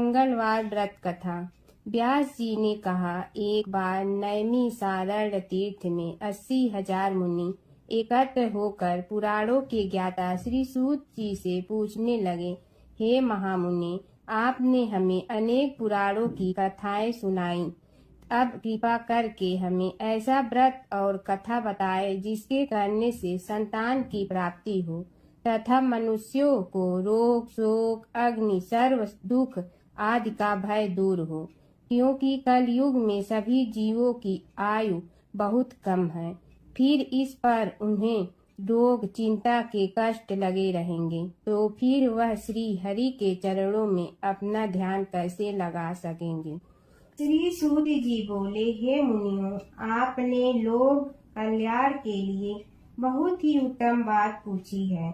मंगलवार व्रत कथा। व्यास जी ने कहा, एक बार नैमिषारण्य तीर्थ में 80,000 मुनि एकत्र होकर पुराणों के ज्ञाता श्री सूत जी से पूछने लगे, हे महामुनि, आपने हमें अनेक पुराणों की कथाएं सुनाई। अब कृपा करके हमें ऐसा व्रत और कथा बताए जिसके करने से संतान की प्राप्ति हो तथा मनुष्यों को रोग शोक अग्नि सर्व दुख आदि का भय दूर हो, क्योंकि कलयुग में सभी जीवों की आयु बहुत कम है। फिर इस पर उन्हें रोग चिंता के कष्ट लगे रहेंगे, तो फिर वह श्री हरि के चरणों में अपना ध्यान कैसे लगा सकेंगे। श्री सूत जी बोले, हे मुनियों, आपने लोक कल्याण के लिए बहुत ही उत्तम बात पूछी है।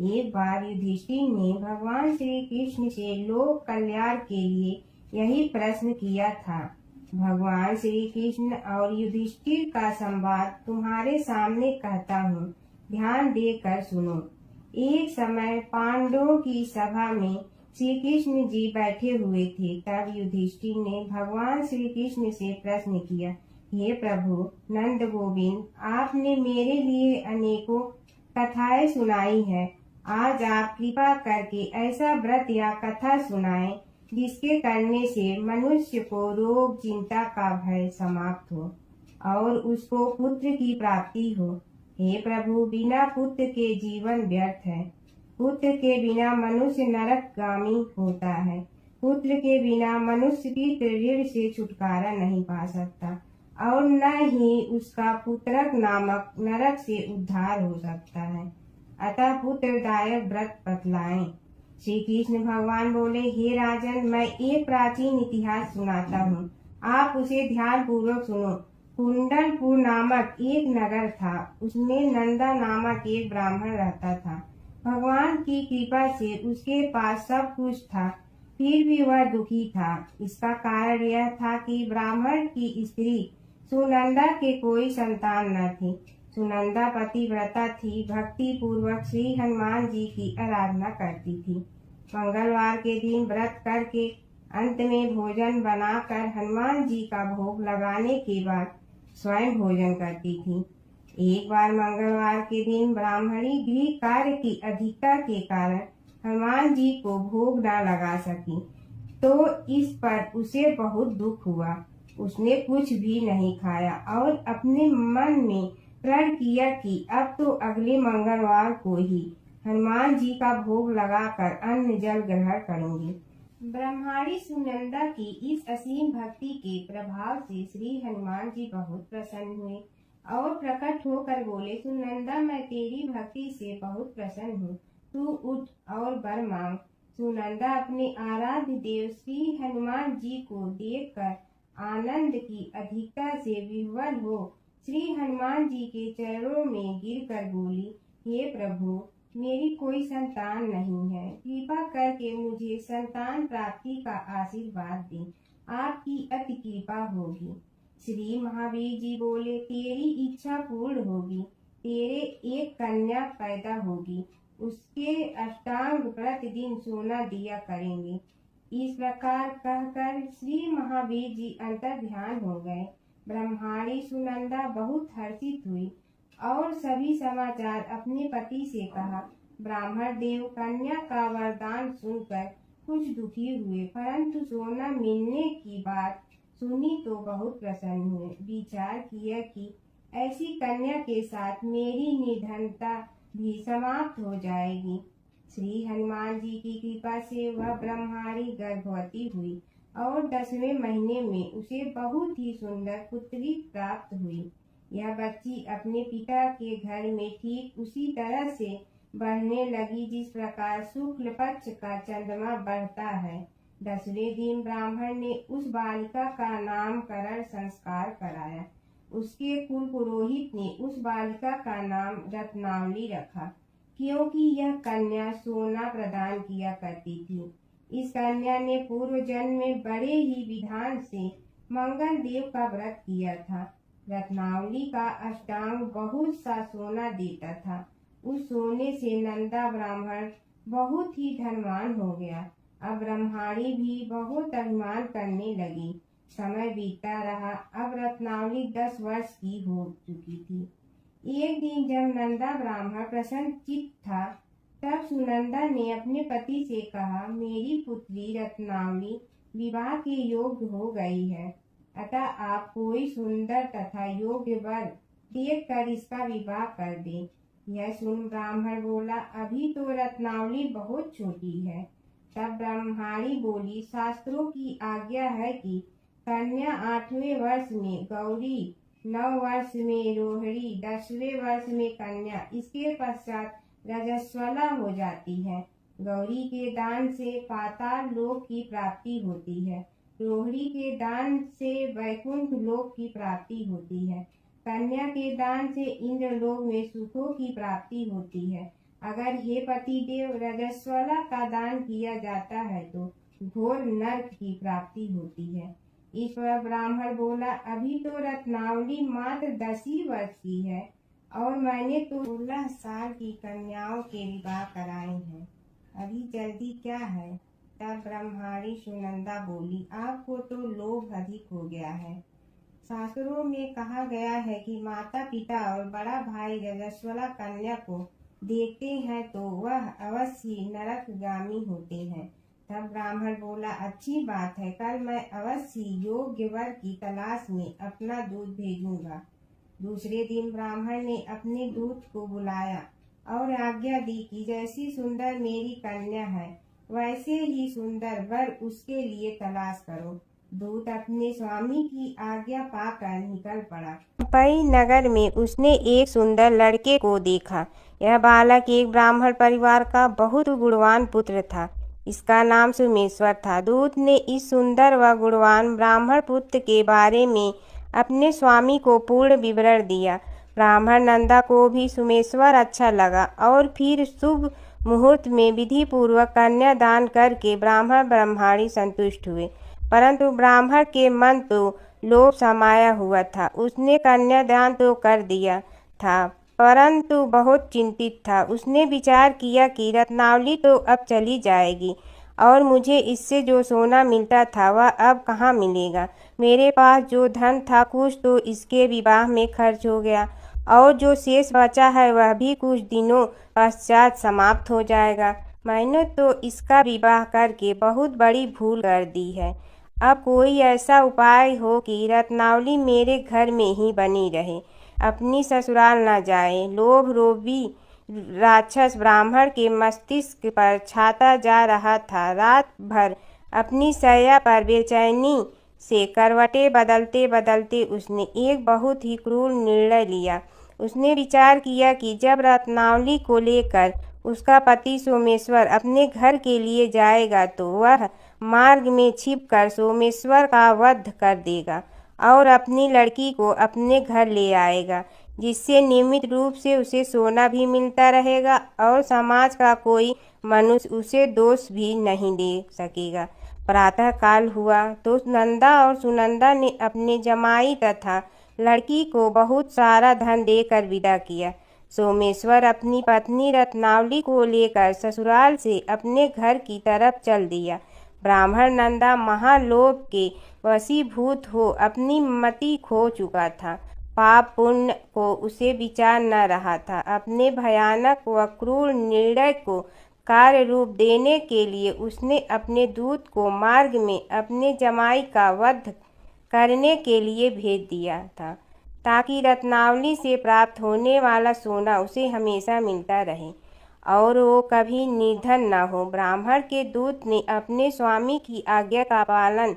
एक बार युधिष्ठिर ने भगवान श्री कृष्ण से लोक कल्याण के लिए यही प्रश्न किया था। भगवान श्री कृष्ण और युधिष्ठिर का संवाद तुम्हारे सामने कहता हूँ, ध्यान देकर सुनो। एक समय पांडवों की सभा में श्री कृष्ण जी बैठे हुए थे। तब युधिष्ठिर ने भगवान श्री कृष्ण से प्रश्न किया, हे प्रभु नंद गोविंद, आपने मेरे लिए अनेकों कथाएं सुनाई है। आज आप कृपा करके ऐसा व्रत या कथा सुनाएं जिसके करने से मनुष्य को रोग चिंता का भय समाप्त हो और उसको पुत्र की प्राप्ति हो। हे प्रभु, बिना पुत्र के जीवन व्यर्थ है। पुत्र के बिना मनुष्य नरकगामी होता है। पुत्र के बिना मनुष्य पितृ ऋण से छुटकारा नहीं पा सकता और न ही उसका पुत्रक नामक नरक से उद्धार हो सकता है। अतः पुत्रदायक व्रत बतलाएं। श्री कृष्ण भगवान बोले, हे राजन, मैं एक प्राचीन इतिहास सुनाता हूँ, आप उसे ध्यान पूर्वक सुनो। कुंडलपुर नामक एक नगर था, उसमें नंदा नामक एक ब्राह्मण रहता था। भगवान की कृपा से उसके पास सब कुछ था, फिर भी वह दुखी था। इसका कारण यह था कि ब्राह्मण की स्त्री सुनंदा के कोई संतान न थी। सुनंदा पतिव्रता थी, भक्ति पूर्वक श्री हनुमान जी की आराधना करती थी। मंगलवार के दिन व्रत करके अंत में भोजन बनाकर हनुमान जी का भोग लगाने के बाद स्वयं भोजन करती थी। एक बार मंगलवार के दिन ब्राह्मणी गृह कार्य की अधिकता के कारण हनुमान जी को भोग न लगा सकी, तो इस पर उसे बहुत दुख हुआ। उसने कुछ भी नहीं खाया और अपने मन में प्रण किया कि अब तो अगले मंगलवार को ही हनुमान जी का भोग लगाकर अन्न जल ग्रहण करूंगी। ब्रह्माणी सुनंदा की इस असीम भक्ति के प्रभाव से श्री हनुमान जी बहुत प्रसन्न हुए और प्रकट होकर बोले, सुनंदा, मैं तेरी भक्ति से बहुत प्रसन्न हूँ, तू उठ और वर मांग। सुनंदा अपने आराध्य देव श्री हनुमान जी को देखकर आनंद की अधिकता से विह्वल हो श्री हनुमान जी के चरणों में गिरकर बोली, हे प्रभु, मेरी कोई संतान नहीं है, कृपा करके मुझे संतान प्राप्ति का आशीर्वाद दें, आपकी अति कृपा होगी। श्री महावीर जी बोले, तेरी इच्छा पूर्ण होगी, तेरे एक कन्या पैदा होगी, उसके अष्टांग प्रतिदिन सोना दिया करेंगे। इस प्रकार कहकर श्री महावीर जी अंतर ध्यान हो गए। ब्रह्माणी सुनंदा बहुत हर्षित हुई और सभी समाचार अपने पति से कहा। ब्राह्मण देव कन्या का वरदान सुनकर कुछ दुखी हुए, परंतु सोना मिलने की बात सुनी तो बहुत प्रसन्न हुए। विचार किया कि ऐसी कन्या के साथ मेरी निर्धनता भी समाप्त हो जाएगी। श्री हनुमान जी की कृपा से वह ब्रह्माणी गर्भवती हुई और 10वें महीने में उसे बहुत ही सुंदर पुत्री प्राप्त हुई। यह बच्ची अपने पिता के घर में ठीक उसी तरह से बढ़ने लगी जिस प्रकार शुक्ल पक्ष का चंद्रमा बढ़ता है। 10वें दिन ब्राह्मण ने उस बालिका का नामकरण संस्कार कराया। उसके कुल पुरोहित ने उस बालिका का नाम रत्नावली रखा, क्योंकि यह कन्या सोना प्रदान किया करती थी। इस कन्या ने पूर्व जन्म में बड़े ही विधान से मंगल देव का व्रत किया था। रत्नावली का अष्टांग बहुत सा सोना देता था। उस सोने से नंदा ब्राह्मण बहुत ही धनवान हो गया। अब ब्रह्माणी भी बहुत अभिमान करने लगी। समय बीतता रहा। अब रत्नावली 10 वर्ष की हो चुकी थी। एक दिन जब नंदा ब्राह्मण प्रसन्नचित्त था, तब सुनंदा ने अपने पति से कहा, मेरी पुत्री रत्नावली विवाह के योग्य हो गई है, अतः आप कोई सुंदर तथा योग्य वर देखकर इसका विवाह कर दें। यह सुन ब्राह्मण बोला, अभी तो रत्नावली बहुत छोटी है। तब ब्रह्माणी बोली, शास्त्रों की आज्ञा है कि कन्या 8वें वर्ष में गौरी, 9 वर्ष में रोहिणी, 10वें वर्ष में कन्या, इसके पश्चात रजस्वला हो जाती है। गौरी के दान से पाताल लोक की प्राप्ति होती है, रोहिणी के दान से वैकुंठ लोक की प्राप्ति होती है, कन्या के दान से इंद्रलोक में सुखों की प्राप्ति होती है। अगर हे पतिदेव रजस्वला का दान किया जाता है तो घोर नरक की प्राप्ति होती है। इस पर ब्राह्मण बोला, अभी तो रत्नावली मात्र 10 ही वर्ष की है और मैंने तो 16 साल की कन्याओं के विवाह कराए हैं, अभी जल्दी क्या है। तब ब्रह्माणी सुनंदा बोली, आपको तो लोभ अधिक हो गया है। शास्त्रों में कहा गया है कि माता पिता और बड़ा भाई रजस्वला कन्या को देखते हैं तो वह अवश्य नरकगामी होते हैं। तब ब्राह्मण बोला, अच्छी बात है, कल मैं अवश्य योग्य वर की तलाश में अपना दूध भेजूंगा। दूसरे दिन ब्राह्मण ने अपने दूत को बुलाया और आज्ञा दी कि जैसी सुंदर मेरी कन्या है, वैसे ही सुंदर वर उसके लिए तलाश करो। दूत अपने स्वामी की आज्ञा पाकर निकल पड़ा। पई नगर में उसने एक सुंदर लड़के को देखा। यह बालक एक ब्राह्मण परिवार का बहुत गुणवान पुत्र था। इसका नाम सोमेश्वर था। दूत ने इस सुंदर व गुणवान ब्राह्मण पुत्र के बारे में अपने स्वामी को पूर्ण विवरण दिया। ब्राह्मण नंदा को भी सोमेश्वर अच्छा लगा और फिर शुभ मुहूर्त में विधि पूर्वक कन्यादान करके ब्राह्मण ब्रह्माणी संतुष्ट हुए। परंतु ब्राह्मण के मन तो लोभ समाया हुआ था। उसने कन्यादान तो कर दिया था, परंतु बहुत चिंतित था। उसने विचार किया कि रत्नावली तो अब चली जाएगी और मुझे इससे जो सोना मिलता था वह अब कहाँ मिलेगा। मेरे पास जो धन था कुछ तो इसके विवाह में खर्च हो गया और जो शेष बचा है वह भी कुछ दिनों पश्चात समाप्त हो जाएगा। मैंने तो इसका विवाह करके बहुत बड़ी भूल कर दी है। अब कोई ऐसा उपाय हो कि रत्नावली मेरे घर में ही बनी रहे, अपनी ससुराल न जाए। लोभ रोभी राक्षस ब्राह्मण के मस्तिष्क पर छाता जा रहा था। रात भर अपनी शैया पर बेचैनी से करवटें बदलते बदलते उसने एक बहुत ही क्रूर निर्णय लिया। उसने विचार किया कि जब रत्नावली को लेकर उसका पति सोमेश्वर अपने घर के लिए जाएगा तो वह मार्ग में छिपकर सोमेश्वर का वध कर देगा और अपनी लड़की को अपने घर ले आएगा, जिससे नियमित रूप से उसे सोना भी मिलता रहेगा और समाज का कोई मनुष्य उसे दोष भी नहीं दे सकेगा। प्रातः काल हुआ तो नंदा और सुनंदा ने अपने जमाई तथा लड़की को बहुत सारा धन देकर विदा किया। सोमेश्वर अपनी पत्नी रत्नावली को लेकर ससुराल से अपने घर की तरफ चल दिया। ब्राह्मण नंदा महालोभ के वशीभूत हो अपनी मति खो चुका था। पाप पुण्य को उसे विचार न रहा था। अपने भयानक व क्रूर निर्णय को कार्य रूप देने के लिए उसने अपने दूत को मार्ग में अपने जमाई का वध करने के लिए भेज दिया था, ताकि रत्नावली से प्राप्त होने वाला सोना उसे हमेशा मिलता रहे और वो कभी निर्धन न हो। ब्राह्मण के दूत ने अपने स्वामी की आज्ञा का पालन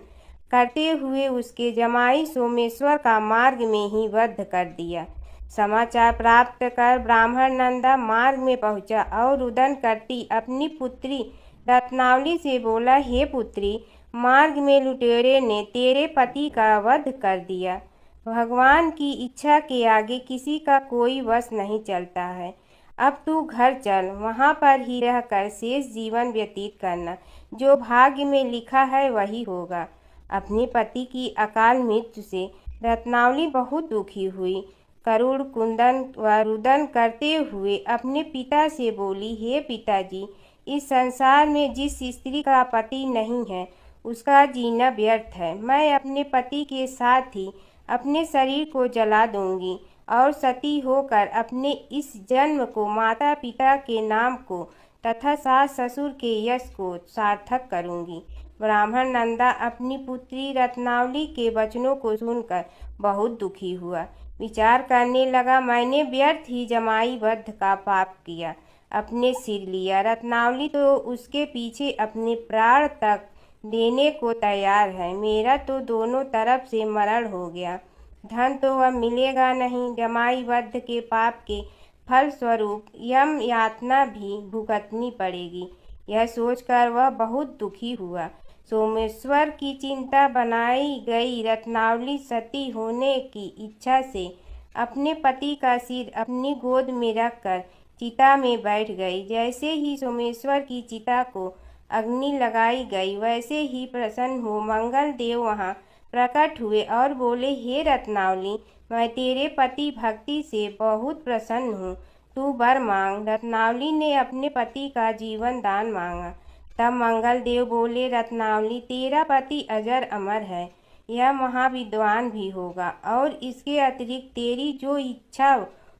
करते हुए उसके जमाई सोमेश्वर का मार्ग में ही वध कर दिया। समाचार प्राप्त कर ब्राह्मण नंदा मार्ग में पहुंचा और रुदन करती अपनी पुत्री रत्नावली से बोला, हे पुत्री, मार्ग में लुटेरे ने तेरे पति का वध कर दिया। भगवान की इच्छा के आगे किसी का कोई वश नहीं चलता है। अब तू घर चल, वहाँ पर ही रहकर शेष जीवन व्यतीत करना। जो भाग्य में लिखा है वही होगा। अपने पति की अकाल मृत्यु से रत्नावली बहुत दुखी हुई। करुण कुंदन व रुदन करते हुए अपने पिता से बोली, हे पिताजी, इस संसार में जिस स्त्री का पति नहीं है उसका जीना व्यर्थ है। मैं अपने पति के साथ ही अपने शरीर को जला दूंगी और सती होकर अपने इस जन्म को, माता पिता के नाम को तथा सास ससुर के यश को सार्थक करूंगी। ब्राह्मण नंदा अपनी पुत्री रत्नावली के वचनों को सुनकर बहुत दुखी हुआ। विचार करने लगा, मैंने व्यर्थ ही जमाई वध का पाप किया, अपने सिर लिया। रत्नावली तो उसके पीछे अपने प्राण तक देने को तैयार है। मेरा तो दोनों तरफ से मरण हो गया। धन तो अब मिलेगा नहीं। जमाई वध के पाप के फल स्वरूप यम यातना भी भुगतनी पड़ेगी। यह सोचकर वह बहुत दुखी हुआ। सोमेश्वर की चिंता बनाई गई रत्नावली सती होने की इच्छा से अपने पति का सिर अपनी गोद में रखकर चिता में बैठ गई। जैसे ही सोमेश्वर की चिता को अग्नि लगाई गई, वैसे ही प्रसन्न हो मंगल देव वहां प्रकट हुए और बोले, हे रत्नावली, मैं तेरे पति भक्ति से बहुत प्रसन्न हूँ, तू वर मांग। रत्नावली ने अपने पति का जीवन दान मांगा। तब मंगल देव बोले, रत्नावली, तेरा पति अजर अमर है, यह महाविद्वान भी होगा और इसके अतिरिक्त तेरी जो इच्छा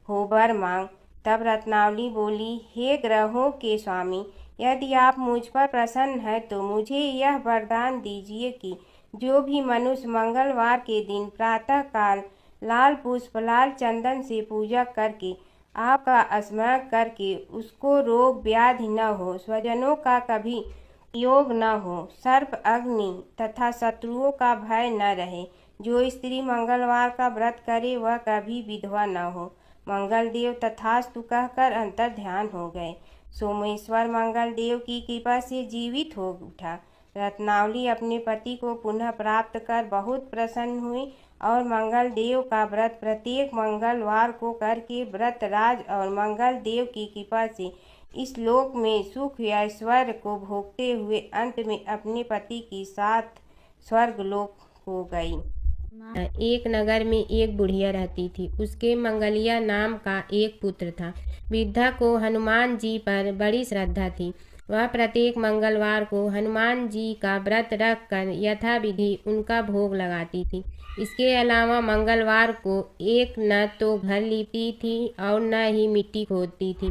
हो वर मांग। तब रत्नावली बोली, हे ग्रहों के स्वामी, यदि आप मुझ पर प्रसन्न हैं तो मुझे यह वरदान दीजिए कि जो भी मनुष्य मंगलवार के दिन प्रातः काल लाल पुष्प, लाल चंदन से पूजा करके आपका स्मरण करके उसको रोग व्याधि न हो, स्वजनों का कभी योग न हो, सर्प अग्नि तथा शत्रुओं का भय न रहे। जो स्त्री मंगलवार का व्रत करे वह कभी विधवा न हो। मंगल देव तथास्तु कहकर अंतर ध्यान हो गए। सोमेश्वर मंगल देव की कृपा से जीवित हो उठा। रत्नावली अपने पति को पुनः प्राप्त कर बहुत प्रसन्न हुई और मंगल देव का व्रत प्रत्येक मंगलवार को करके व्रत राज और मंगल देव की कृपा से इस लोक में सुख ऐश्वर्य को भोगते हुए अंत में अपने पति के साथ स्वर्गलोक हो गई। एक नगर में एक बुढ़िया रहती थी। उसके मंगलिया नाम का एक पुत्र था। वृद्धा को हनुमान जी पर बड़ी श्रद्धा थी। वह प्रत्येक मंगलवार को हनुमान जी का व्रत रख कर यथाविधि उनका भोग लगाती थी। इसके अलावा मंगलवार को एक न तो घर लीपती थी और न ही मिट्टी खोदती थी।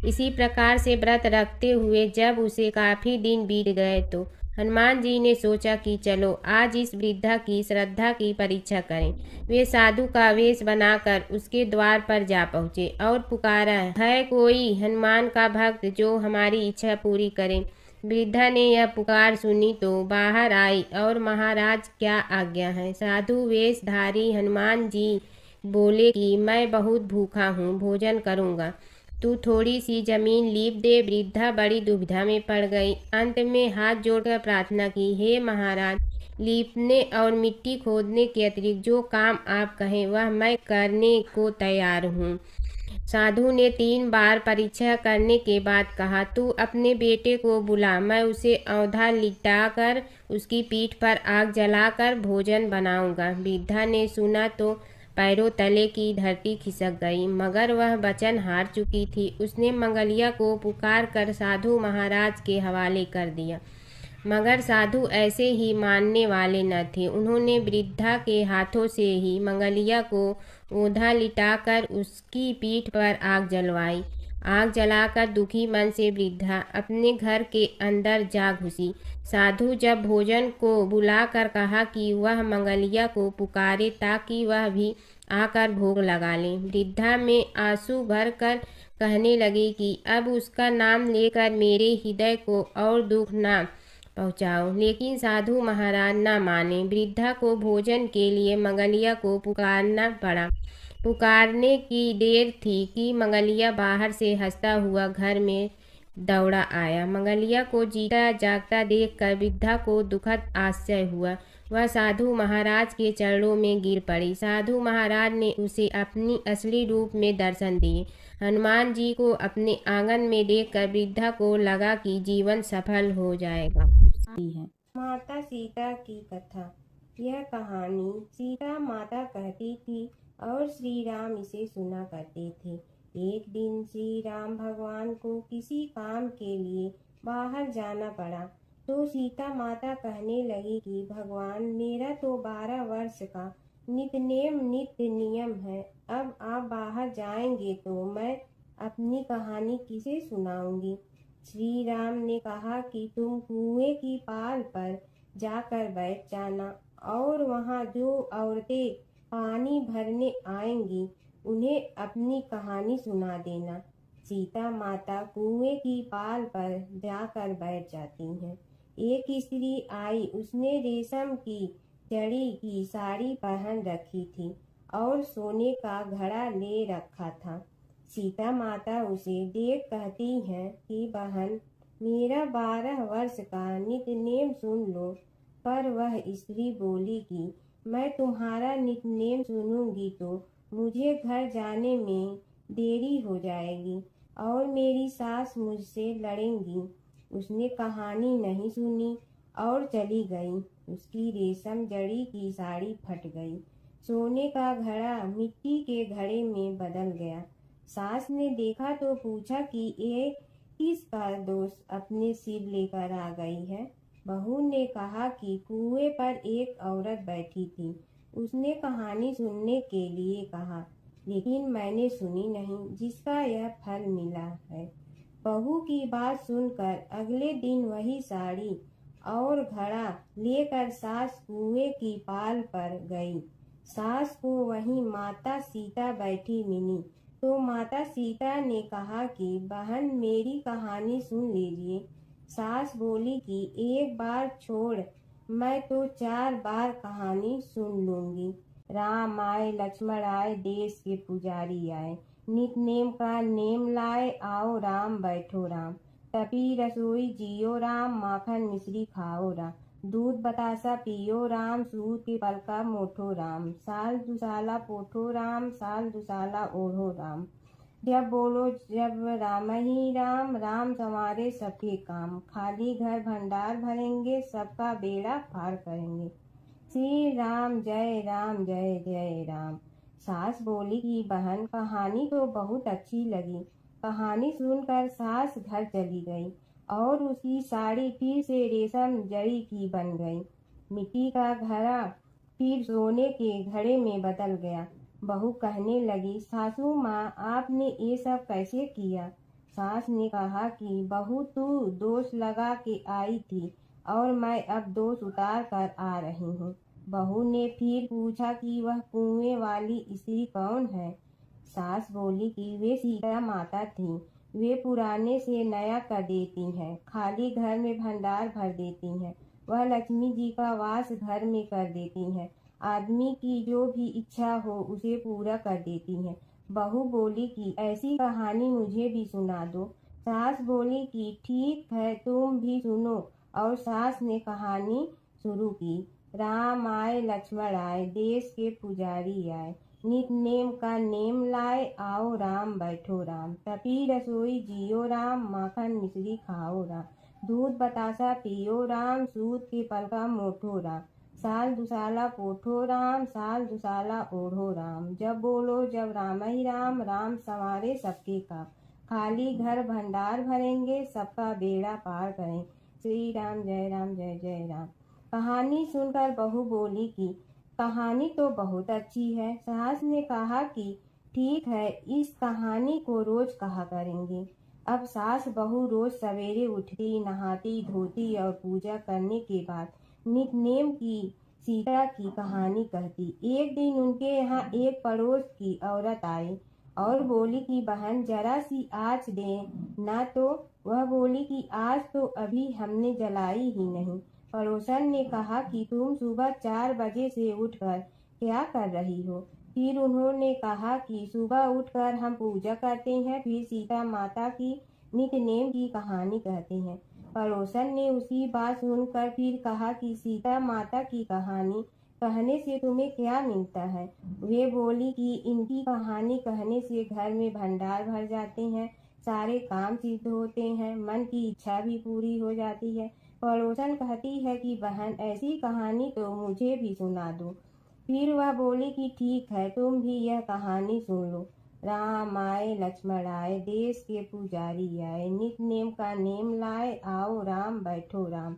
इसी प्रकार से व्रत रखते हुए जब उसे काफ़ी दिन बीत गए तो हनुमान जी ने सोचा कि चलो आज इस वृद्धा की श्रद्धा की परीक्षा करें। वे साधु का वेश बनाकर उसके द्वार पर जा पहुँचे और पुकारा, है कोई हनुमान का भक्त जो हमारी इच्छा पूरी करे। वृद्धा ने यह पुकार सुनी तो बाहर आई और महाराज क्या आज्ञा है। साधु वेशधारी हनुमान जी बोले कि मैं बहुत भूखा हूँ, भोजन करूँगा, तू थोड़ी सी जमीन लीप दे। वृद्धा बड़ी दुविधा में पड़ गई। अंत में हाथ जोड़कर प्रार्थना की, हे महाराज, लीपने और मिट्टी खोदने के अतिरिक्त जो काम आप कहें वह मैं करने को तैयार हूँ। साधु ने 3 बार परीक्षा करने के बाद कहा, तू अपने बेटे को बुला, मैं उसे औंधा लिटाकर उसकी पीठ पर आग जलाकर भोजन बनाऊंगा। वृद्धा ने सुना तो पैरों तले की धरती खिसक गई, मगर वह वचन हार चुकी थी। उसने मंगलिया को पुकार कर साधु महाराज के हवाले कर दिया, मगर साधु ऐसे ही मानने वाले न थे। उन्होंने वृद्धा के हाथों से ही मंगलिया को औंधा लिटाकर उसकी पीठ पर आग जलवाई। आग जलाकर दुखी मन से वृद्धा अपने घर के अंदर जा घुसी। साधु जब भोजन को बुलाकर कहा कि वह मंगलिया को पुकारे ताकि वह भी आकर भोग लगा ले, वृद्धा में आंसू भरकर कहने लगी कि अब उसका नाम लेकर मेरे हृदय को और दुख ना पहुँचाओ। लेकिन साधु महाराज न माने। वृद्धा को भोजन के लिए मंगलिया को पुकारना पड़ा। पुकारने की देर थी कि मंगलिया बाहर से हंसता हुआ घर में दौड़ा आया। मंगलिया को जीता जागता देखकर वृद्धा को दुखद आश्चर्य हुआ। वह साधु महाराज के चरणों में गिर पड़ी। साधु महाराज ने उसे अपनी असली रूप में दर्शन दिए। हनुमान जी को अपने आंगन में देखकर वृद्धा को लगा कि जीवन सफल हो जाएगा। माता सीता की कथा। यह कहानी सीता माता कहती थी और श्री राम इसे सुना करते थे। एक दिन श्री राम भगवान को किसी काम के लिए बाहर जाना पड़ा। तो सीता माता कहने लगी कि भगवान, मेरा तो 12 वर्ष का नित्य नियम है। अब आप बाहर जाएंगे तो मैं अपनी कहानी किसे सुनाऊंगी। श्री राम ने कहा कि तुम कुएं की पाल पर जाकर बैठ जाना और वहां जो औरतें पानी भरने आएंगी उन्हें अपनी कहानी सुना देना। सीता माता कुएं की पाल पर जाकर बैठ जाती हैं। एक स्त्री आई, उसने रेशम की जड़ी की साड़ी पहन रखी थी और सोने का घड़ा ले रखा था। सीता माता उसे देख कहती हैं कि बहन, मेरा 12 वर्ष का नित्य सुन लो। पर वह स्त्री बोली कि मैं तुम्हारा नित्य सुनूंगी तो मुझे घर जाने में देरी हो जाएगी और मेरी सास मुझसे लड़ेंगी। उसने कहानी नहीं सुनी और चली गई। उसकी रेशम जड़ी की साड़ी फट गई। सोने का घड़ा मिट्टी के घड़े में बदल गया। सास ने देखा तो पूछा कि ये किसका दोष अपने सिर लेकर आ गई है। बहू ने कहा कि कुएं पर एक औरत बैठी थी। उसने कहानी सुनने के लिए कहा, लेकिन मैंने सुनी नहीं, जिसका यह फल मिला है। बहू की बात सुनकर अगले दिन वही साड़ी और घड़ा लेकर सास कुएं की पाल पर गई। सास को वहीं माता सीता बैठी मिली तो माता सीता ने कहा कि बहन, मेरी कहानी सुन लीजिए। सास बोली कि एक बार छोड़, मैं तो 4 बार कहानी सुन लूंगी। राम आए, लक्ष्मण आए, देश के पुजारी आए, नित नेम का नेम लाए, आओ राम बैठो राम। तपी रसोई जियो राम, माखन मिश्री खाओ राम। दूध बतासा पियो राम, सूत के पलका मोठो राम। साल दुसाला पोठो राम, साल दुसाला ओढ़ो राम। जब बोलो जब राम ही राम, राम संवारे सबके काम। खाली घर भंडार भरेंगे, सबका बेड़ा पार करेंगे। श्री राम जय राम जय जय राम। सास बोली कि बहन, कहानी तो बहुत अच्छी लगी। कहानी सुनकर सास घर चली गई और उसकी साड़ी फिर से रेशम जड़ी की बन गई। मिट्टी का घड़ा फिर सोने के घड़े में बदल गया। बहू कहने लगी, सासू माँ, आपने ये सब कैसे किया। सास ने कहा कि बहू, तू दोष लगा के आई थी और मैं अब दोष उतार कर आ रही हूँ। बहू ने फिर पूछा कि वह कुएं वाली स्त्री कौन है। सास बोली कि वे सीता माता थी। वे पुराने से नया कर देती हैं, खाली घर में भंडार भर देती हैं। वह लक्ष्मी जी का वास घर में कर देती हैं। आदमी की जो भी इच्छा हो उसे पूरा कर देती हैं। बहू बोली कि ऐसी कहानी मुझे भी सुना दो। सास बोली कि ठीक है, तुम भी सुनो। और सास ने कहानी शुरू की। राम आए, लक्ष्मण आए, देश के पुजारी आए, नित नेम का नेम लाए, आओ राम बैठो राम। तपी रसोई जियो राम, माखन मिश्री खाओ राम। दूध बतासा पियो राम, सूत के पलका मोठो राम। साल दुसाला पोठो राम, साल दुसाला ओढ़ो राम। जब बोलो जब राम ही राम, राम संवारे सबके काम। खाली घर भंडार भरेंगे, सबका बेड़ा पार करें। श्री राम जय जय राम। कहानी सुनकर बहू बोली कि कहानी तो बहुत अच्छी है। सास ने कहा कि ठीक है, इस कहानी को रोज कहा करेंगे। अब सास बहू रोज सवेरे उठती, नहाती धोती और पूजा करने के बाद नित नेम की सीता की कहानी कहती। एक दिन उनके यहाँ एक पड़ोस की औरत आई और बोली कि बहन, जरा सी आँच दे ना। तो वह बोली कि आज तो अभी हमने जलाई ही नहीं। पड़ोसन ने कहा कि तुम सुबह 4 बजे से उठकर क्या कर रही हो। फिर उन्होंने कहा कि सुबह उठकर हम पूजा करते हैं, फिर सीता माता की नित्य नेम की कहानी कहते हैं। पड़ोसन ने उसकी बात सुनकर फिर कहा कि सीता माता की कहानी कहने से तुम्हें क्या मिलता है। वे बोली कि इनकी कहानी कहने से घर में भंडार भर जाते हैं, सारे काम सिद्ध होते हैं, मन की इच्छा भी पूरी हो जाती है। पड़ोसन कहती है कि बहन, ऐसी कहानी तो मुझे भी सुना दो। फिर वह बोली कि ठीक है, तुम भी यह कहानी सुन लो। राम आए लक्ष्मण आए, देश के पुजारी आए, नित नेम का नेम लाए, आओ राम बैठो राम।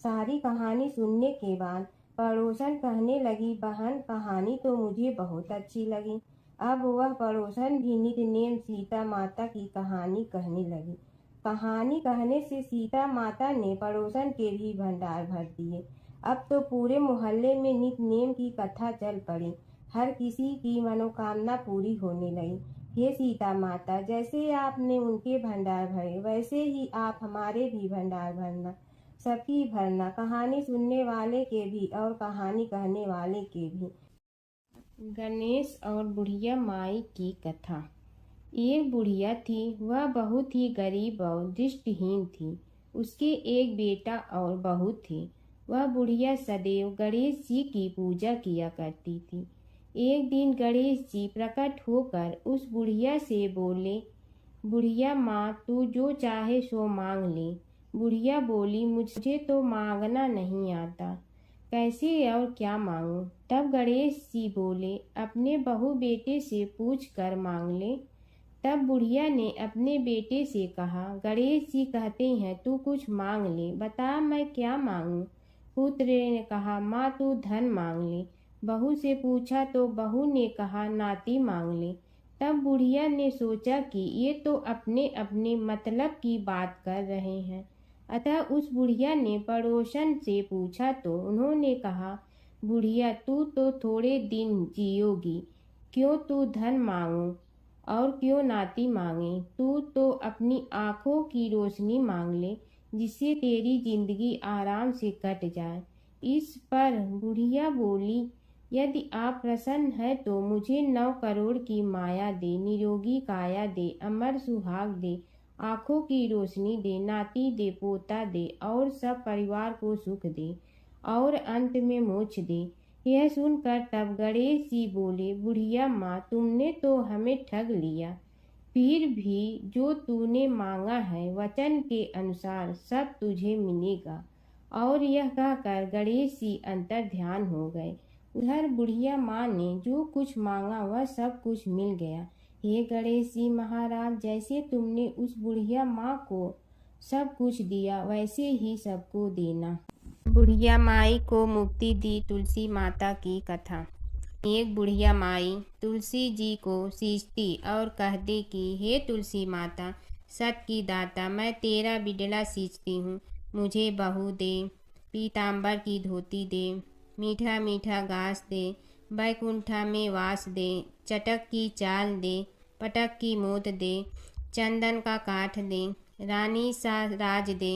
सारी कहानी सुनने के बाद पड़ोसन कहने लगी, बहन कहानी तो मुझे बहुत अच्छी लगी। अब वह पड़ोसन भी नित नेम सीता माता की कहानी कहने लगी। कहानी कहने से सीता माता ने पड़ोसन के भी भंडार भर दिए। अब तो पूरे मोहल्ले में नित नेम की कथा चल पड़ी। हर किसी की मनोकामना पूरी होने लगी। हे सीता माता, जैसे आपने उनके भंडार भरे, वैसे ही आप हमारे भी भंडार भरना, सबकी भरना, कहानी सुनने वाले के भी और कहानी कहने वाले के भी। गणेश और बुढ़िया माई की कथा। एक बुढ़िया थी, वह बहुत ही गरीब और दृष्टिहीन थी। उसके एक बेटा और बहू थे। वह बुढ़िया सदैव गणेश जी की पूजा किया करती थी। एक दिन गणेश जी प्रकट होकर उस बुढ़िया से बोले, बुढ़िया माँ, तू जो चाहे सो मांग ले। बुढ़िया बोली, मुझे तो मांगना नहीं आता, कैसे और क्या मांगूं? तब गणेश जी बोले, अपने बहू बेटे से पूछ कर मांग ले। तब बुढ़िया ने अपने बेटे से कहा, गणेश जी कहते हैं तू कुछ मांग ले, बता मैं क्या मांगूं? पुत्र ने कहा, माँ तू धन मांग ले। बहू से पूछा तो बहू ने कहा, नाती मांग ले। तब बुढ़िया ने सोचा कि ये तो अपने अपने मतलब की बात कर रहे हैं। अतः उस बुढ़िया ने पड़ोसन से पूछा तो उन्होंने कहा, बुढ़िया तू तो थोड़े दिन जियोगी, क्यों तू धन मांगो और क्यों नाती मांगे? तू तो अपनी आँखों की रोशनी मांग ले, जिससे तेरी जिंदगी आराम से कट जाए। इस पर बुढ़िया बोली, यदि आप प्रसन्न है तो मुझे 9 करोड़ की माया दे, निरोगी काया दे, अमर सुहाग दे, आँखों की रोशनी दे, नाती दे, पोता दे और सब परिवार को सुख दे और अंत में मोक्ष दे। यह सुनकर तब गणेश जी बोले, बुढ़िया माँ, तुमने तो हमें ठग लिया। फिर भी जो तूने मांगा है वचन के अनुसार सब तुझे मिलेगा। और यह कहकर गणेश जी अंतर ध्यान हो गए। उधर बुढ़िया माँ ने जो कुछ मांगा वह सब कुछ मिल गया। हे गणेश जी महाराज, जैसे तुमने उस बुढ़िया माँ को सब कुछ दिया वैसे ही सबको देना। बुढ़िया माई को मुक्ति दी तुलसी माता की कथा। एक बुढ़िया माई तुलसी जी को सींचती और कहती कि हे तुलसी माता, सत की दाता, मैं तेरा बिडला सींचती हूँ, मुझे बहू दे, पीताम्बर की धोती दे, मीठा मीठा घास दे, बैकुंठा में वास दे, चटक की चाल दे, पटक की मोत दे, चंदन का काठ दे, रानी सा राज दे,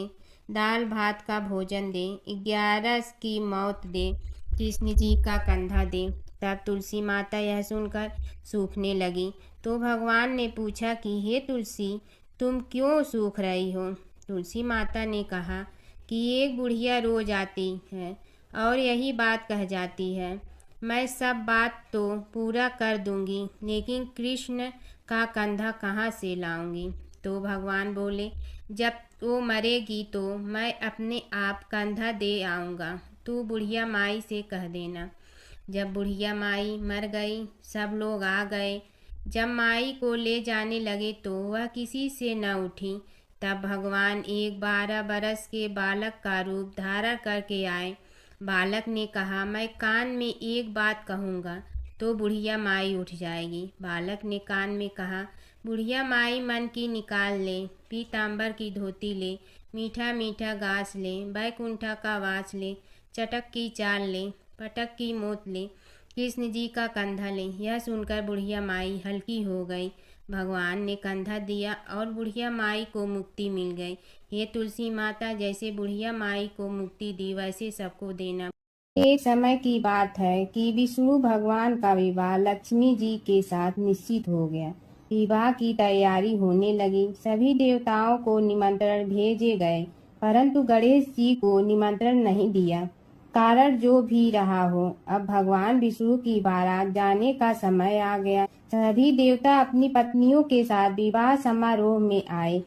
दाल भात का भोजन दे, 11 की मौत दे, कृष्ण जी का कंधा दे। तब तुलसी माता यह सुनकर सूखने लगी। तो भगवान ने पूछा कि हे तुलसी, तुम क्यों सूख रही हो? तुलसी माता ने कहा कि एक बुढ़िया रोज आती है और यही बात कह जाती है, मैं सब बात तो पूरा कर दूंगी, लेकिन कृष्ण का कंधा कहाँ से लाऊंगी? तो भगवान बोले, जब वो मरेगी तो मैं अपने आप कंधा दे आऊँगा, तू बुढ़िया माई से कह देना। जब बुढ़िया माई मर गई, सब लोग आ गए। जब माई को ले जाने लगे तो वह किसी से न उठी। तब भगवान एक 12 बरस के बालक का रूप धारण करके आए। बालक ने कहा, मैं कान में एक बात कहूँगा तो बुढ़िया माई उठ जाएगी। बालक ने कान में कहा, बुढ़िया माई मन की निकाल ले, पीताम्बर की धोती ले, मीठा मीठा घास ले, बैकुंठा का वास ले, चटक की चाल ले, पटक की मोत ले, कृष्ण जी का कंधा ले। यह सुनकर बुढ़िया माई हल्की हो गई। भगवान ने कंधा दिया और बुढ़िया माई को मुक्ति मिल गई। ये तुलसी माता, जैसे बुढ़िया माई को मुक्ति दी वैसे सबको देना। एक समय की बात है कि विष्णु भगवान का विवाह लक्ष्मी जी के साथ निश्चित हो गया। विवाह की तैयारी होने लगी। सभी देवताओं को निमंत्रण भेजे गए, परंतु गणेश जी को निमंत्रण नहीं दिया। कारण जो भी रहा हो, अब भगवान विष्णु की बारात जाने का समय आ गया। सभी देवता अपनी पत्नियों के साथ विवाह समारोह में आए।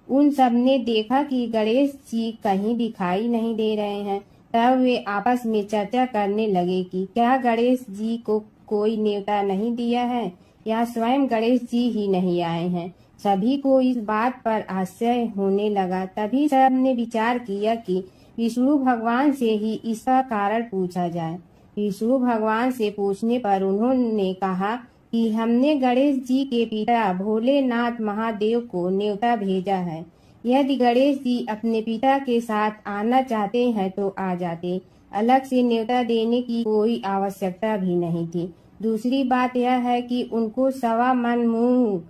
उन सब ने देखा कि गणेश जी कहीं दिखाई नहीं दे रहे हैं। तब वे आपस में चर्चा करने लगे कि क्या गणेश जी को कोई न्योता नहीं दिया है। या स्वयं गणेश जी ही नहीं आए हैं। सभी को इस बात पर आश्चर्य होने लगा। तभी सबने विचार किया कि विष्णु भगवान से ही इसका कारण पूछा जाए। विष्णु भगवान से पूछने पर उन्होंने कहा कि हमने गणेश जी के पिता भोलेनाथ महादेव को न्योता भेजा है। यदि गणेश जी अपने पिता के साथ आना चाहते हैं तो आ जाते, अलग से न्योता देने की कोई आवश्यकता भी नहीं थी। दूसरी बात यह है कि उनको 1.25 मन मूंग,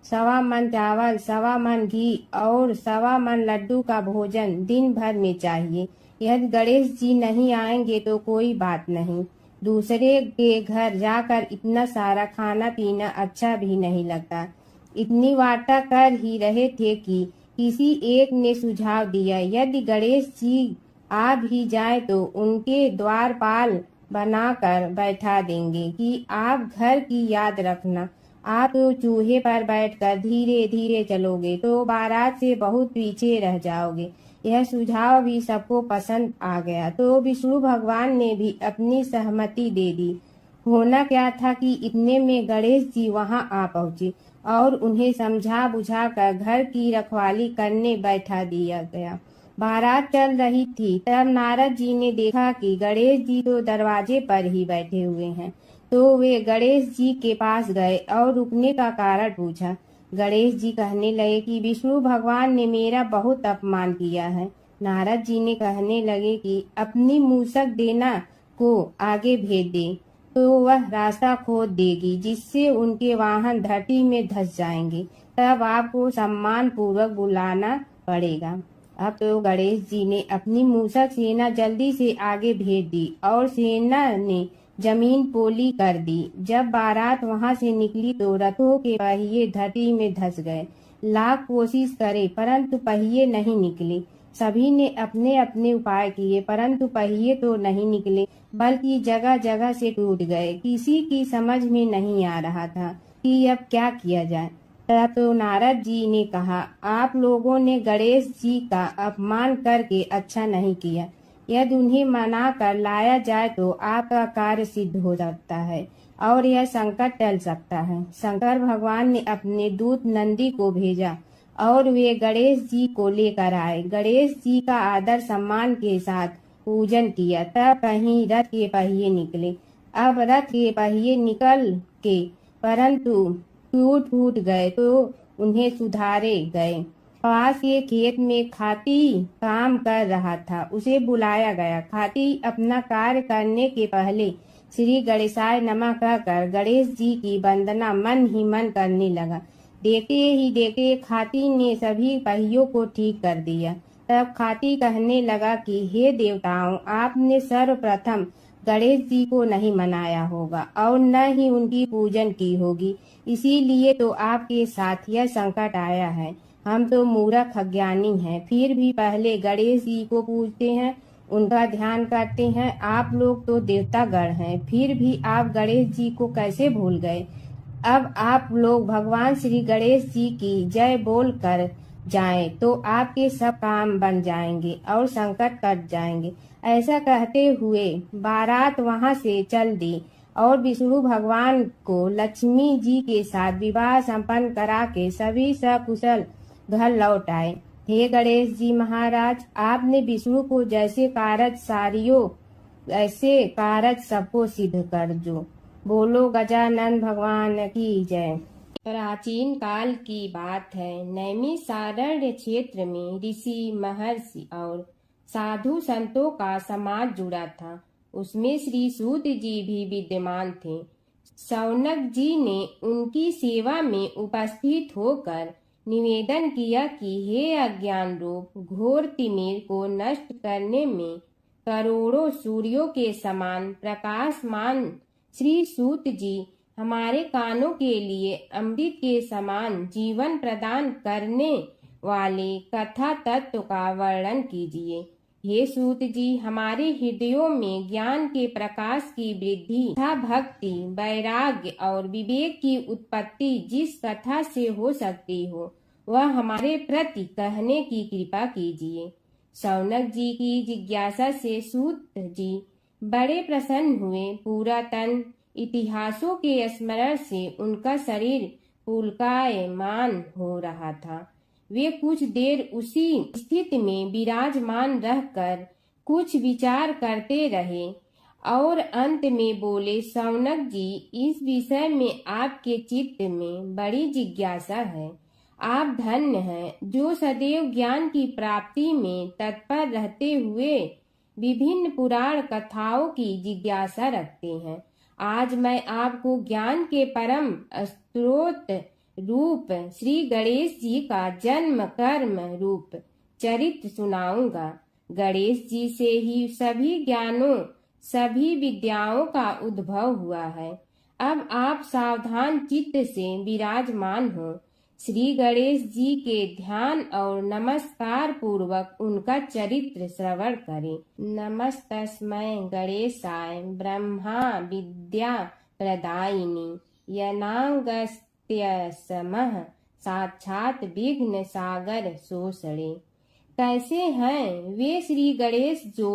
1.25 मन चावल, 1.25 मन घी और 1.25 मन लड्डू का भोजन दिन भर में चाहिए। यदि गणेश जी नहीं आएंगे तो कोई बात नहीं, दूसरे के घर जाकर इतना सारा खाना पीना अच्छा भी नहीं लगता। इतनी वार्ता कर ही रहे थे कि किसी एक ने सुझाव दिया, यदि गणेश जी आ भी जाए तो उनके द्वारपाल बनाकर बैठा देंगे कि आप घर की याद रखना। आप तो चूहे पर बैठकर धीरे धीरे चलोगे तो बारात से बहुत पीछे रह जाओगे। यह सुझाव भी सबको पसंद आ गया तो विष्णु भगवान ने भी अपनी सहमति दे दी। होना क्या था कि इतने में गणेश जी वहां आ पहुंचे और उन्हें समझा बुझाकर घर की रखवाली करने बैठा दिया गया। बारात चल रही थी, तब नारद जी ने देखा कि गणेश जी तो दरवाजे पर ही बैठे हुए हैं, तो वे गणेश जी के पास गए और रुकने का कारण पूछा। गणेश जी कहने लगे कि विष्णु भगवान ने मेरा बहुत अपमान किया है। नारद जी ने कहने लगे कि अपनी मूसक देना को आगे भेज दे तो वह रास्ता खोद देगी, जिससे उनके वाहन धरती में धंस जाएंगे। तब आपको सम्मान पूर्वक बुलाना पड़ेगा। अब तो गणेश जी ने अपनी मूसक सेना जल्दी से आगे भेज दी और सेना ने जमीन पोली कर दी। जब बारात वहां से निकली तो रथों के पहिए धरती में धंस गए। लाख कोशिश करे परंतु पहिए नहीं निकले। सभी ने अपने अपने उपाय किए परंतु पहिए तो नहीं निकले, बल्कि जगह जगह से टूट गए। किसी की समझ में नहीं आ रहा था कि अब क्या किया जाए। तब तो नारद जी ने कहा, आप लोगों ने गणेश जी का अपमान करके अच्छा नहीं किया। यदि उन्हें मना कर लाया जाए तो आपका कार्य सिद्ध हो सकता है और यह संकट टल सकता है। शंकर भगवान ने अपने दूत नंदी को भेजा और वे गणेश जी को लेकर आए। गणेश जी का आदर सम्मान के साथ पूजन किया। तब कहीं रथ के पहिए निकले। अब रथ के पहिए निकल के परंतु टूट गए तो उन्हें सुधारे गए। पास के खेत में खाती काम कर रहा था, उसे बुलाया गया। खाती अपना कार्य करने के पहले श्री गणेशाय नमः कहकर गणेश जी की वंदना मन ही मन करने लगा। देखते ही देखते खाती ने सभी पहियों को ठीक कर दिया। तब खाती कहने लगा कि हे देवताओं, आपने सर्वप्रथम गणेश जी को नहीं मनाया होगा और न ही उनकी पूजन की होगी, इसीलिए तो आपके साथ यह संकट आया है। हम तो मूर्ख अज्ञानी हैं, फिर भी पहले गणेश जी को पूजते हैं, उनका ध्यान करते हैं। आप लोग तो देवतागण हैं, फिर भी आप गणेश जी को कैसे भूल गए। अब आप लोग भगवान श्री गणेश जी की जय बोल कर जाएं तो आपके सब काम बन जाएंगे और संकट कट जाएंगे। ऐसा कहते हुए बारात वहां से चल दी और विष्णु भगवान को लक्ष्मी जी के साथ विवाह संपन्न करा के सभी सकुशल घर लौट आए। हे गणेश जी महाराज, आपने विष्णु को जैसे कारज सारियो ऐसे कारज सबको सिद्ध कर जो। बोलो गजानन भगवान की जय। प्राचीन काल की बात है। नैमिषारण्य क्षेत्र में ऋषि, महर्षि और साधु संतों का समाज जुड़ा था। उसमें श्री सूत जी भी विद्यमान थे। शौनक जी ने उनकी सेवा में उपस्थित होकर निवेदन किया कि हे अज्ञान रूप घोर तिमिर को नष्ट करने में करोड़ों सूर्यों के समान प्रकाशमान श्री सूत जी, हमारे कानों के लिए अमृत के समान जीवन प्रदान करने वाले कथा तत्व का वर्णन कीजिए। हे सूत जी, हमारे हृदयों में ज्ञान के प्रकाश की वृद्धि तथा भक्ति, वैराग्य और विवेक की उत्पत्ति जिस कथा से हो सकती हो, वह हमारे प्रति कहने की कृपा कीजिए। शौनक जी की जिज्ञासा से सूत जी बड़े प्रसन्न हुए। पूरा तन इतिहासों के स्मरण से उनका शरीर पुलकायमान हो रहा था। वे कुछ देर उसी स्थिति में विराजमान रहकर कुछ विचार करते रहे और अंत में बोले, शौनक जी, इस विषय में आपके चित्त में बड़ी जिज्ञासा है। आप धन्य हैं जो सदैव ज्ञान की प्राप्ति में तत्पर रहते हुए विभिन्न पुराण कथाओं की जिज्ञासा रखते हैं। आज मैं आपको ज्ञान के परम स्रोत रूप श्री गणेश जी का जन्म कर्म रूप चरित्र सुनाऊंगा। गणेश जी से ही सभी ज्ञानों सभी विद्याओं का उद्भव हुआ है। अब आप सावधान चित्त से विराजमान हो। श्री गणेश जी के ध्यान और नमस्कार पूर्वक उनका चरित्र श्रवण करें। नमस्तस्मै गणेशाय ब्रह्मा विद्या प्रदायिनी यनागस्त्यसमः साक्षात विघ्न सागर सोसड़े। कैसे हैं वे श्री गणेश जो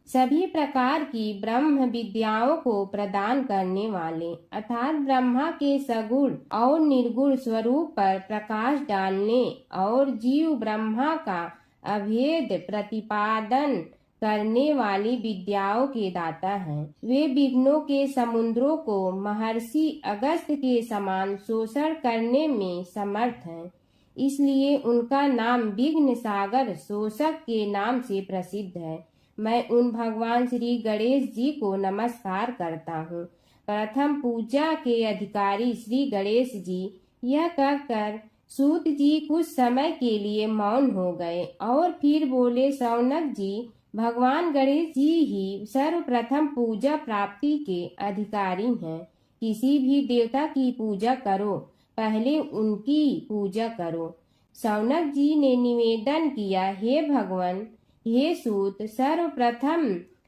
सभी प्रकार की ब्रह्म विद्याओं को प्रदान करने वाले अर्थात ब्रह्मा के सगुण और निर्गुण स्वरूप पर प्रकाश डालने और जीव ब्रह्मा का अभेद प्रतिपादन करने वाली विद्याओं के दाता हैं। वे विघ्नों के समुद्रों को महर्षि अगस्त्य के समान शोषण करने में समर्थ हैं। इसलिए उनका नाम विघ्न सागर शोषक के नाम से प्रसिद्ध है। मैं उन भगवान श्री गणेश जी को नमस्कार करता हूँ। प्रथम पूजा के अधिकारी श्री गणेश जी, यह कहकर सूत जी कुछ समय के लिए मौन हो गए और फिर बोले, शौनक जी, भगवान गणेश जी ही सर्वप्रथम पूजा प्राप्ति के अधिकारी हैं। किसी भी देवता की पूजा करो, पहले उनकी पूजा करो। शौनक जी ने निवेदन किया, हे भगवान, हे सूत, सर्वप्रथम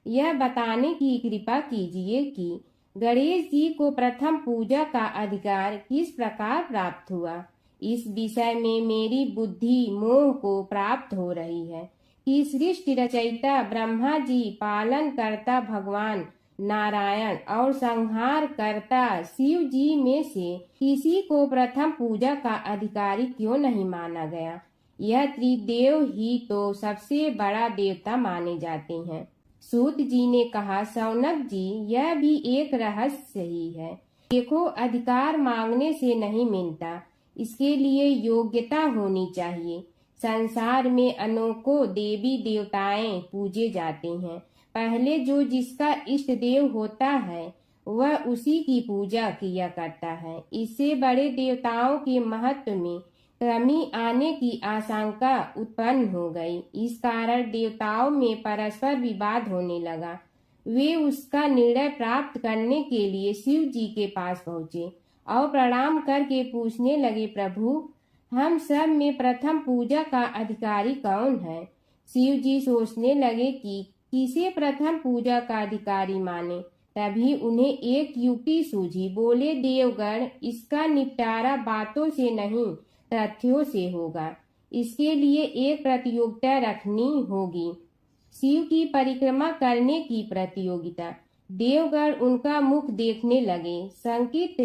यह बताने की कृपा कीजिए कि गणेश जी को प्रथम पूजा का अधिकार किस प्रकार प्राप्त हुआ। इस विषय में मेरी बुद्धि मोह को प्राप्त हो रही है कि सृष्टि रचयिता ब्रह्मा जी, पालन करता भगवान नारायण और संहार करता शिव जी में से किसी को प्रथम पूजा का अधिकारी क्यों नहीं माना गया। यह त्रिदेव ही तो सबसे बड़ा देवता माने जाते हैं। सूत जी ने कहा, शौनक जी, यह भी एक रहस्य ही है। देखो, अधिकार मांगने से नहीं मिलता, इसके लिए योग्यता होनी चाहिए। संसार में अनेकों देवी देवताएं पूजे जाते हैं। पहले जो जिसका इष्ट देव होता है वह उसी की पूजा किया करता है। इससे बड़े देवताओं के महत्व में कमी आने की आशंका उत्पन्न हो गई। इस कारण देवताओं में परस्पर विवाद होने लगा। वे उसका निर्णय प्राप्त करने के लिए शिव जी के पास पहुँचे और प्रणाम करके पूछने लगे, प्रभु, हम सब में प्रथम पूजा का अधिकारी कौन है। शिव जी सोचने लगे कि किसे प्रथम पूजा का अधिकारी माने। तभी उन्हें एक युक्ति सूझी। बोले, देवगण, इसका निपटारा बातों से नहीं तथ्यों से होगा। इसके लिए एक प्रतियोगिता रखनी होगी, शिव की परिक्रमा करने की प्रतियोगिता। देवगण उनका मुख देखने लगे, शंकित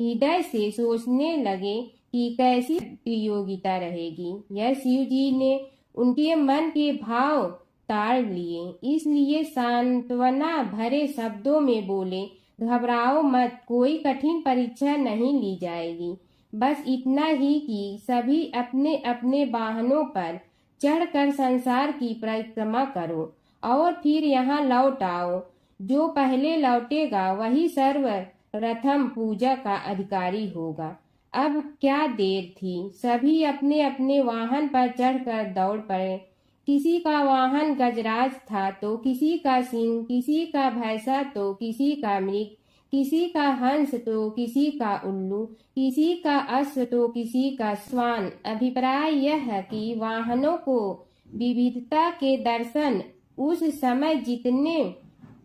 हृदय से सोचने लगे कि कैसी प्रतियोगिता रहेगी। यह शिव जी ने उनके मन के भाव ताड़ लिए, इसलिए सांत्वना भरे शब्दों में बोले, घबराओ मत, कोई कठिन परीक्षा नहीं ली जाएगी। बस इतना ही कि सभी अपने अपने वाहनों पर चढ़कर संसार की परिक्रमा करो और फिर यहाँ लौट आओ। जो पहले लौटेगा वही सर्वप्रथम पूजा का अधिकारी होगा। अब क्या देर थी, सभी अपने अपने वाहन पर चढ़कर दौड़ पड़े। किसी का वाहन गजराज था तो किसी का सिंह, किसी का भैंसा तो किसी का मृग, किसी का हंस तो किसी का उल्लू, किसी का अश्व तो किसी का श्वान। अभिप्राय यह है कि वाहनों को विविधता के दर्शन उस समय जितने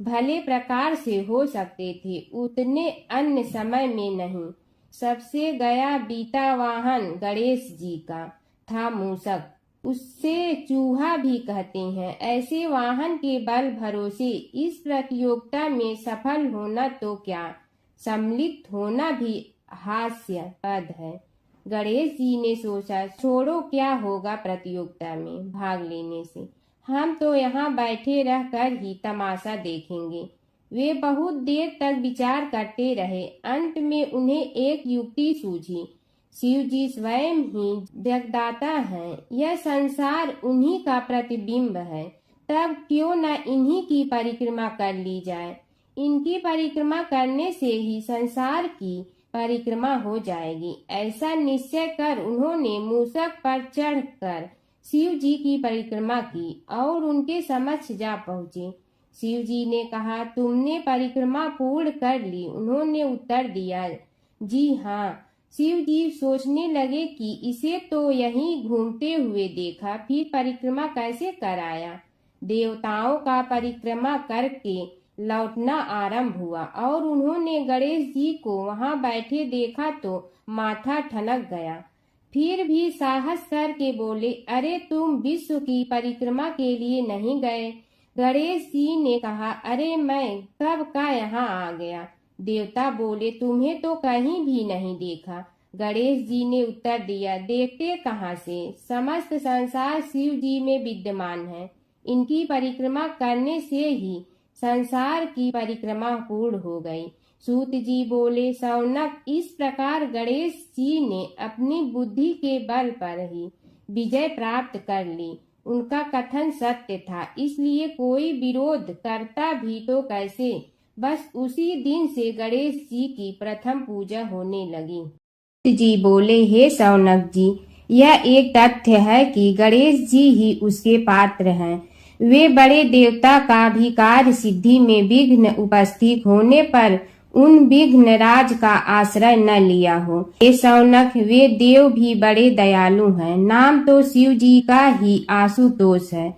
भले प्रकार से हो सकते थे उतने अन्य समय में नहीं। सबसे गया बीता वाहन गणेश जी का था मूषक, उससे चूहा भी कहते हैं। ऐसे वाहन के बल भरोसे इस प्रतियोगिता में सफल होना तो क्या, सम्मिलित होना भी हास्यास्पद है। गणेश जी ने सोचा, छोड़ो, क्या होगा प्रतियोगिता में भाग लेने से, हम तो यहाँ बैठे रह कर ही तमाशा देखेंगे। वे बहुत देर तक विचार करते रहे। अंत में उन्हें एक युक्ति सूझी। शिव जी स्वयं ही जगदाता हैं, यह संसार उन्हीं का प्रतिबिंब है, तब क्यों न इन्हीं की परिक्रमा कर ली जाए। इनकी परिक्रमा करने से ही संसार की परिक्रमा हो जाएगी। ऐसा निश्चय कर उन्होंने मूषक पर चढ़कर शिव जी की परिक्रमा की और उनके समक्ष जा पहुँचे। शिव जी ने कहा, तुमने परिक्रमा पूर्ण कर ली? उन्होंने उत्तर दिया, जी हाँ। शिव जी सोचने लगे कि इसे तो यहीं घूमते हुए देखा, फिर परिक्रमा कैसे कराया। देवताओं का परिक्रमा करके लौटना आरंभ हुआ और उन्होंने गणेश जी को वहां बैठे देखा तो माथा ठनक गया। फिर भी साहस करके बोले, अरे तुम विश्व की परिक्रमा के लिए नहीं गए? गणेश जी ने कहा, अरे मैं कब का यहाँ आ गया। देवता बोले, तुम्हें तो कहीं भी नहीं देखा। गणेश जी ने उत्तर दिया, देखते कहाँ से, समस्त संसार शिव जी में विद्यमान है। इनकी परिक्रमा करने से ही संसार की परिक्रमा पूर्ण हो गई। सूत जी बोले, शौनक, इस प्रकार गणेश जी ने अपनी बुद्धि के बल पर ही विजय प्राप्त कर ली। उनका कथन सत्य था, इसलिए कोई विरोध करता भी तो कैसे। बस उसी दिन से गणेश जी की प्रथम पूजा होने लगी। जी बोले, हे शौनक जी, यह एक तथ्य है कि गणेश जी ही उसके पात्र हैं। वे बड़े देवता का भी कार्य सिद्धि में विघ्न उपस्थित होने पर उन विघ्न राज का आश्रय न लिया हो। हे शौनक, वे देव भी बड़े दयालु हैं। नाम तो शिव जी का ही आशुतोष है,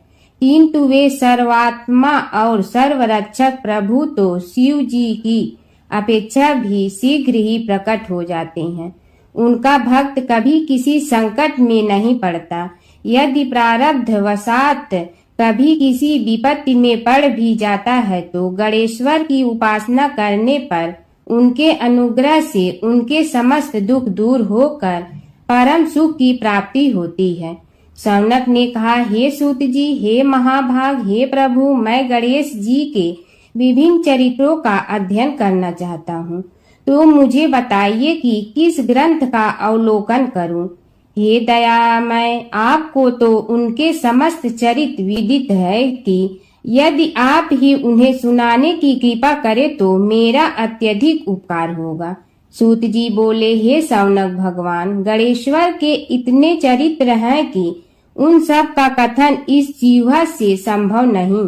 किंतु वे सर्वात्मा और सर्वरक्षक प्रभु तो शिव जी की अपेक्षा भी शीघ्र ही प्रकट हो जाते हैं। उनका भक्त कभी किसी संकट में नहीं पड़ता। यदि प्रारब्ध वशात कभी किसी विपत्ति में पड़ भी जाता है तो गणेश्वर की उपासना करने पर उनके अनुग्रह से उनके समस्त दुख दूर होकर परम सुख की प्राप्ति होती है। शौनक ने कहा, हे सूत जी, हे महाभाग, हे प्रभु, मैं गणेश जी के विभिन्न चरित्रों का अध्ययन करना चाहता हूँ, तो मुझे बताइए कि किस ग्रंथ का अवलोकन करूं। हे दयामय, आपको तो उनके समस्त चरित्र विदित है कि यदि आप ही उन्हें सुनाने की कृपा करें तो मेरा अत्यधिक उपकार होगा। सूत जी बोले, हे शौनक भगवान, गणेश्वर के इतने चरित्र हैं कि उन सब का कथन इस जीवा से संभव नहीं,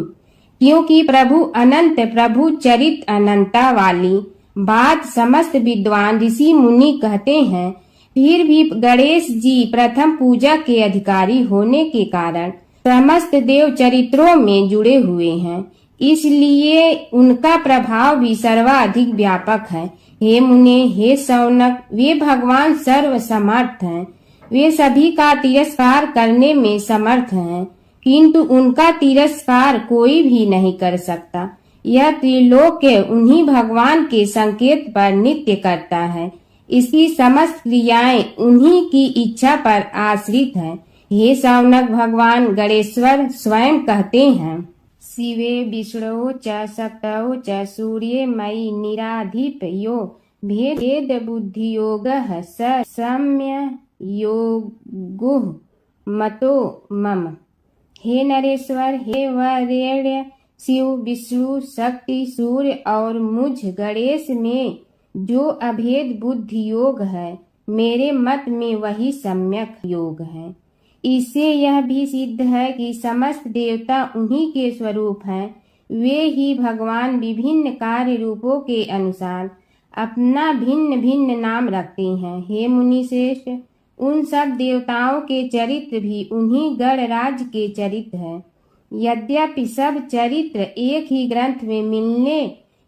क्योंकि प्रभु अनंत, प्रभु चरित्र अनंता वाली बात समस्त विद्वान ऋषि मुनि कहते हैं। फिर भी गणेश जी प्रथम पूजा के अधिकारी होने के कारण समस्त देव चरित्रों में जुड़े हुए हैं, इसलिए उनका प्रभाव भी सर्वाधिक व्यापक है। हे मुने, हे शौनक, वे भगवान सर्व समर्थ हैं। वे सभी का तिरस्कार करने में समर्थ हैं, किंतु उनका तिरस्कार कोई भी नहीं कर सकता। यह त्रिलोक्य उन्हीं भगवान के संकेत पर नित्य करता है। इसकी समस्त क्रियाएं उन्हीं की इच्छा पर आश्रित हैं। हे शौनक भगवान गणेश्वर स्वयं कहते हैं, शिवे विष्णु च शक्तौ च सूर्ये मयि निराधिप यो भेद बुद्धि योग स सम्य योगो मतो मम। हे नरेश्वर, हे वरेण्य, शिव, विष्णु, शक्ति, सूर्य और मुझ गणेश में जो अभेद बुद्धि योग है, मेरे मत में वही सम्यक योग है। इससे यह भी सिद्ध है कि समस्त देवता उन्हीं के स्वरूप हैं। वे ही भगवान विभिन्न कार्य रूपों के अनुसार अपना भिन्न भिन्न नाम रखते हैं। हे मुनि श्रेष्ठ, उन सब देवताओं के चरित्र भी उन्हीं गणराज के चरित्र हैं। यद्यपि सब चरित्र एक ही ग्रंथ में मिलने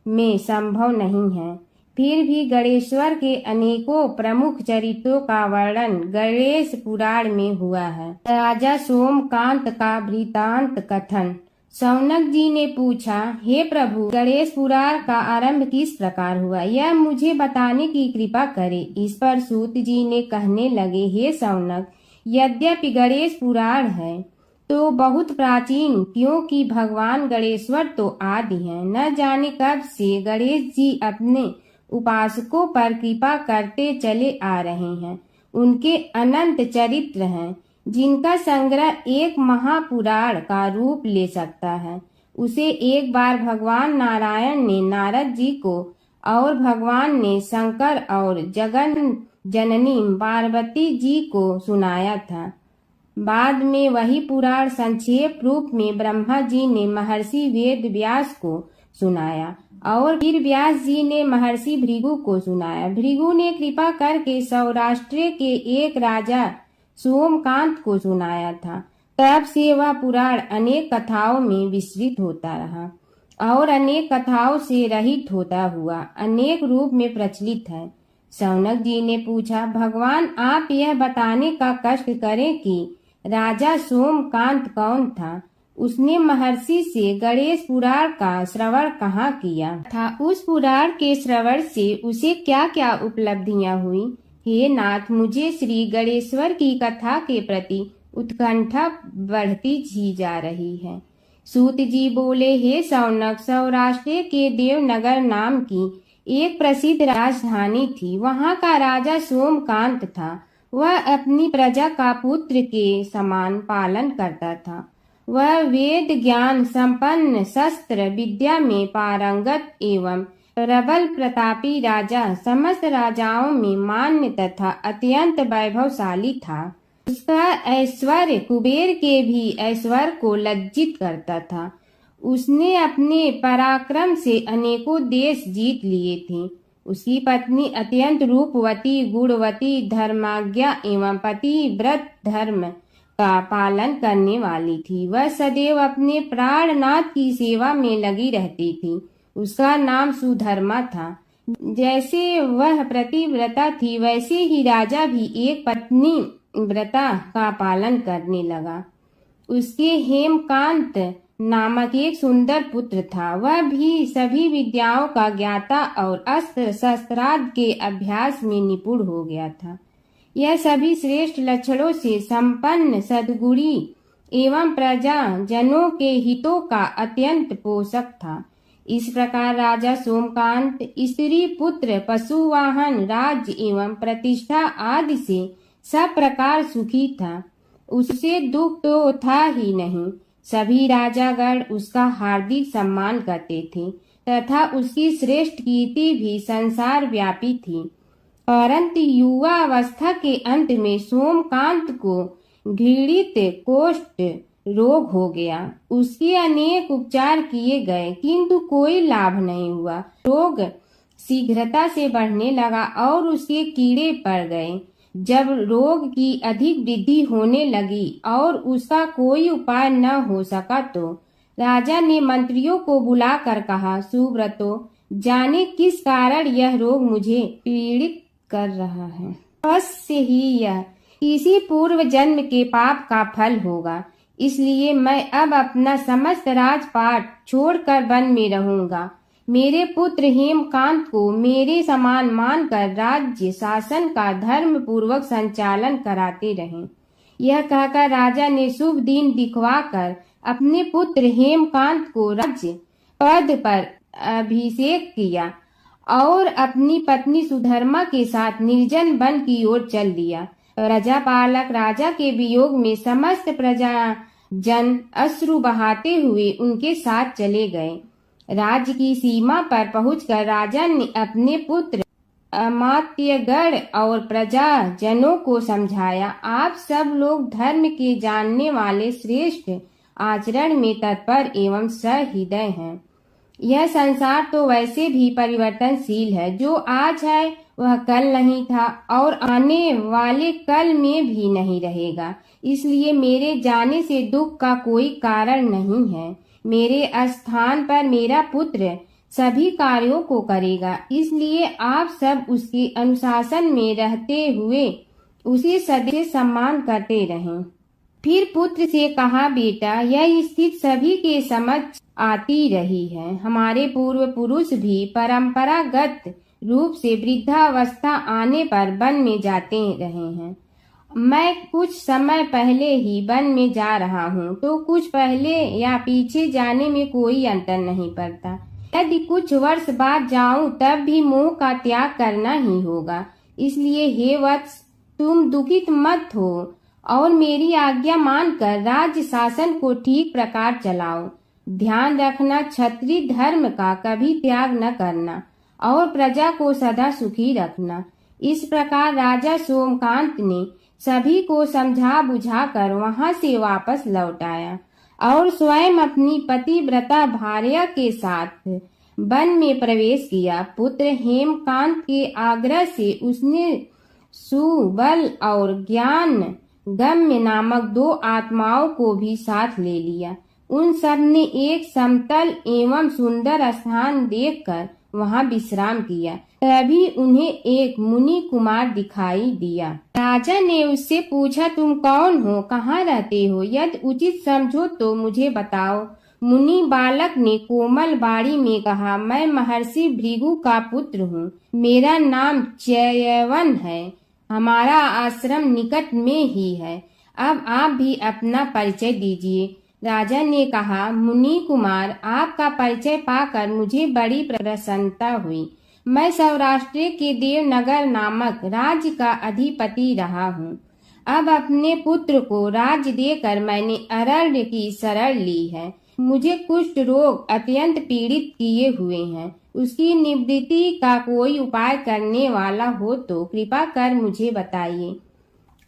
में संभव नहीं है, फिर भी गणेश्वर के अनेकों प्रमुख चरित्रों का वर्णन गणेश पुराण में हुआ है। राजा सोमकांत का वृतांत कथन शौनक जी ने पूछा, हे प्रभु, गणेश पुराण का आरंभ किस प्रकार हुआ, यह मुझे बताने की कृपा करे। इस पर सूत जी ने कहने लगे, हे शौनक, यद्यपि गणेश पुराण है तो बहुत प्राचीन, क्योंकि भगवान गणेश्वर तो आदि हैं। न जाने कब से गणेश जी अपने उपासकों पर कृपा करते चले आ रहे हैं। उनके अनंत चरित्र हैं, जिनका संग्रह एक महापुराण का रूप ले सकता है। उसे एक बार भगवान नारायण ने नारद जी को और भगवान ने शंकर और जगन जननी पार्वती जी को सुनाया था। बाद में वही पुराण संक्षेप रूप में ब्रह्मा जी ने महर्षि वेद व्यास को सुनाया और फिर व्यास जी ने महर्षि भृगु को सुनाया। भृगु ने कृपा करके सौराष्ट्र के एक राजा सोमकांत को सुनाया था। तब से वह पुराण अनेक कथाओं में विस्तृत होता रहा और अनेक कथाओं से रहित होता हुआ अनेक रूप में प्रचलित है। शौनक जी ने पूछा, भगवान, आप यह बताने का कष्ट करें कि राजा सोमकांत कौन था। उसने महर्षि से गणेश पुराण का श्रवण कहाँ किया था, उस पुराण के श्रवण से उसे क्या क्या उपलब्धियां हुई। हे नाथ, मुझे श्री गणेश्वर की कथा के प्रति उत्कंठा बढ़ती ही जा रही है। सूत जी बोले, हे शौनक, सौराष्ट्र के देवनगर नाम की एक प्रसिद्ध राजधानी थी। वहाँ का राजा सोमकांत था। वह अपनी प्रजा का पुत्र के समान पालन करता था। वह वेद ज्ञान संपन्न, शस्त्र विद्या में पारंगत एवं प्रबल प्रतापी राजा, समस्त राजाओं में मान्य तथा अत्यंत वैभवशाली था। उसका ऐश्वर्य कुबेर के भी ऐश्वर्य को लज्जित करता था। उसने अपने पराक्रम से अनेकों देश जीत लिए थे। उसकी पत्नी अत्यंत रूपवती, गुणवती, धर्माज्ञा एवं पतिव्रत धर्म का पालन करने वाली थी। वह सदैव अपने प्राणनाथ की सेवा में लगी रहती थी। उसका नाम सुधर्मा था। जैसे वह पतिव्रता थी, वैसे ही राजा भी एक पत्नी व्रता का पालन करने लगा। उसके हेमकांत नामक एक सुंदर पुत्र था। वह भी सभी विद्याओं का ज्ञाता और अस्त्र शस्त्रादि के अभ्यास में निपुण हो गया था। यह सभी श्रेष्ठ लक्षणों से संपन्न, सद्गुणी एवं प्रजा जनों के हितों का अत्यंत पोषक था। इस प्रकार राजा सोमकांत स्त्री पुत्र, पशुवाहन, राज्य एवं प्रतिष्ठा आदि से सब प्रकार सुखी था। उससे दुख तो था ही नहीं। सभी राजागण उसका हार्दिक सम्मान करते थे तथा उसकी श्रेष्ठ कीर्ति भी संसार व्यापी थी। परंतु युवा अवस्था के अंत में सोमकांत को घृणित कोष्ठ रोग हो गया। उसके अनेक उपचार किए गए, किंतु कोई लाभ नहीं हुआ। रोग शीघ्रता से बढ़ने लगा और उसके कीड़े पड़ गए। जब रोग की अधिक वृद्धि होने लगी और उसका कोई उपाय न हो सका तो राजा ने मंत्रियों को बुलाकर कहा, सुव्रतो, जाने किस कारण यह रोग मुझे पीड़ित कर रहा है। अवश्य ही यह किसी पूर्व जन्म के पाप का फल होगा। इसलिए मैं अब अपना समस्त राजपाट छोड़कर वन में रहूंगा। मेरे पुत्र हेमकांत को मेरे समान मानकर राज्य शासन का धर्म पूर्वक संचालन कराते रहें। यह कहकर राजा ने शुभ दिन दिखवाकर अपने पुत्र हेमकांत को राज्य पद पर अभिषेक किया और अपनी पत्नी सुधर्मा के साथ निर्जन वन की ओर चल दिया। प्रजापालक राजा के वियोग में समस्त प्रजा जन अश्रु बहाते हुए उनके साथ चले गए। राज्य की सीमा पर पहुंचकर राजा ने अपने पुत्र अमात्यगण और प्रजा जनों को समझाया, आप सब लोग धर्म के जानने वाले, श्रेष्ठ आचरण में तत्पर एवं सहृदय हैं। यह संसार तो वैसे भी परिवर्तनशील है। जो आज है वह कल नहीं था और आने वाले कल में भी नहीं रहेगा। इसलिए मेरे जाने से दुख का कोई कारण नहीं है। मेरे स्थान पर मेरा पुत्र सभी कार्यों को करेगा। इसलिए आप सब उसके अनुशासन में रहते हुए उसे सदैव सम्मान करते रहें। फिर पुत्र से कहा, बेटा, यह स्थिति सभी के समझ आती रही है। हमारे पूर्व पुरुष भी परंपरागत रूप से वृद्धावस्था आने पर वन में जाते रहे हैं। मैं कुछ समय पहले ही वन में जा रहा हूँ, तो कुछ पहले या पीछे जाने में कोई अंतर नहीं पड़ता। यदि कुछ वर्ष बाद जाऊं तब भी मोह का त्याग करना ही होगा। इसलिए हे वत्स, तुम दुखित मत हो और मेरी आज्ञा मानकर राज्य शासन को ठीक प्रकार चलाओ। ध्यान रखना, क्षत्रिय धर्म का कभी त्याग न करना और प्रजा को सदा सुखी रखना। इस प्रकार राजा सोमकांत ने सभी को समझा बुझाकर वहां से वापस लौट आया और स्वयं अपनी पतिव्रता भार्या के साथ वन में प्रवेश किया। पुत्र हेमकांत के आग्रह से उसने सुबल और ज्ञान गम्य नामक 2 आत्माओं को भी साथ ले लिया। उन सब ने एक समतल एवं सुंदर स्थान देखकर वहां विश्राम किया। तभी उन्हें एक मुनि कुमार दिखाई दिया। राजा ने उससे पूछा, तुम कौन हो, कहाँ रहते हो? यदि उचित समझो तो मुझे बताओ। मुनि बालक ने कोमल बाड़ी में कहा, मैं महर्षि भृगु का पुत्र हूँ। मेरा नाम च्यवन है। हमारा आश्रम निकट में ही है। अब आप भी अपना परिचय दीजिए। राजा ने कहा, मुनि कुमार, आपका परिचय पाकर मुझे बड़ी प्रसन्नता हुई। मैं सौराष्ट्र के देवनगर नामक राज्य का अधिपति रहा हूँ। अब अपने पुत्र को राज्य देकर मैंने अरण्य की शरण ली है। मुझे कुष्ठ रोग अत्यंत पीड़ित किए हुए हैं। उसकी निवृत्ति का कोई उपाय करने वाला हो तो कृपा कर मुझे बताइए।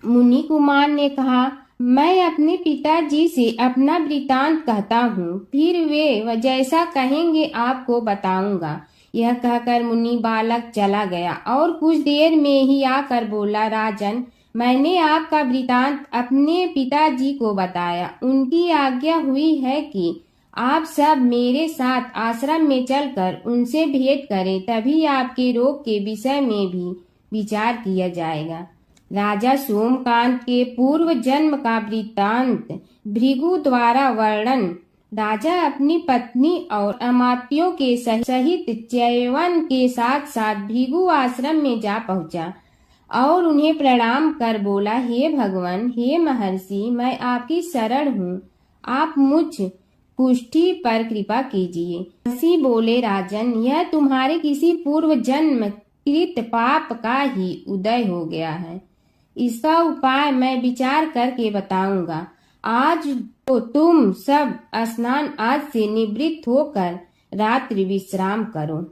मुनि कुमार ने कहा, मैं अपने पिताजी से अपना वृतांत कहता हूँ, फिर वे जैसा कहेंगे आपको बताऊंगा। यह कहकर मुनि बालक चला गया और कुछ देर में ही आकर बोला, राजन, मैंने आपका वृतांत अपने पिताजी को बताया। उनकी आज्ञा हुई है कि आप सब मेरे साथ आश्रम में चलकर उनसे भेंट करें, तभी आपके रोग के विषय में भी विचार किया जाएगा। राजा सोमकांत के पूर्व जन्म का वृत्तांत भृगु द्वारा वर्णन। राजा अपनी पत्नी और अमात्यों के सहित च्यवन के साथ साथ भृगु आश्रम में जा पहुंचा और उन्हें प्रणाम कर बोला, हे भगवान, हे महर्षि, मैं आपकी शरण हूँ। आप मुझ कुष्ठी पर कृपा कीजिए। महर्षि बोले, राजन, यह तुम्हारे किसी पूर्व जन्म कृत पाप का ही उदय हो गया है। इसका उपाय मैं विचार करके बताऊंगा। आज तो तुम सब स्नान आज से निवृत्त होकर रात्रि विश्राम करो।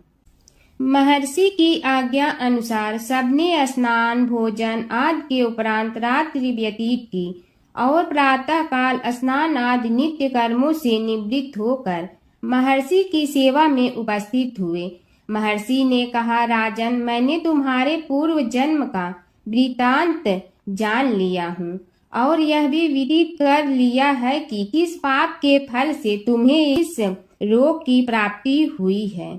महर्षि की आज्ञा अनुसार सबने स्नान भोजन आदि के उपरांत रात्रि व्यतीत की और प्रातः काल स्नान आदि नित्य कर्मों से निवृत्त होकर महर्षि की सेवा में उपस्थित हुए। महर्षि ने कहा, राजन, मैंने तुम्हारे पूर्व जन्म का वृतांत जान लिया हूँ और यह भी विदित कर लिया है कि किस पाप के फल से तुम्हें इस रोग की प्राप्ति हुई है।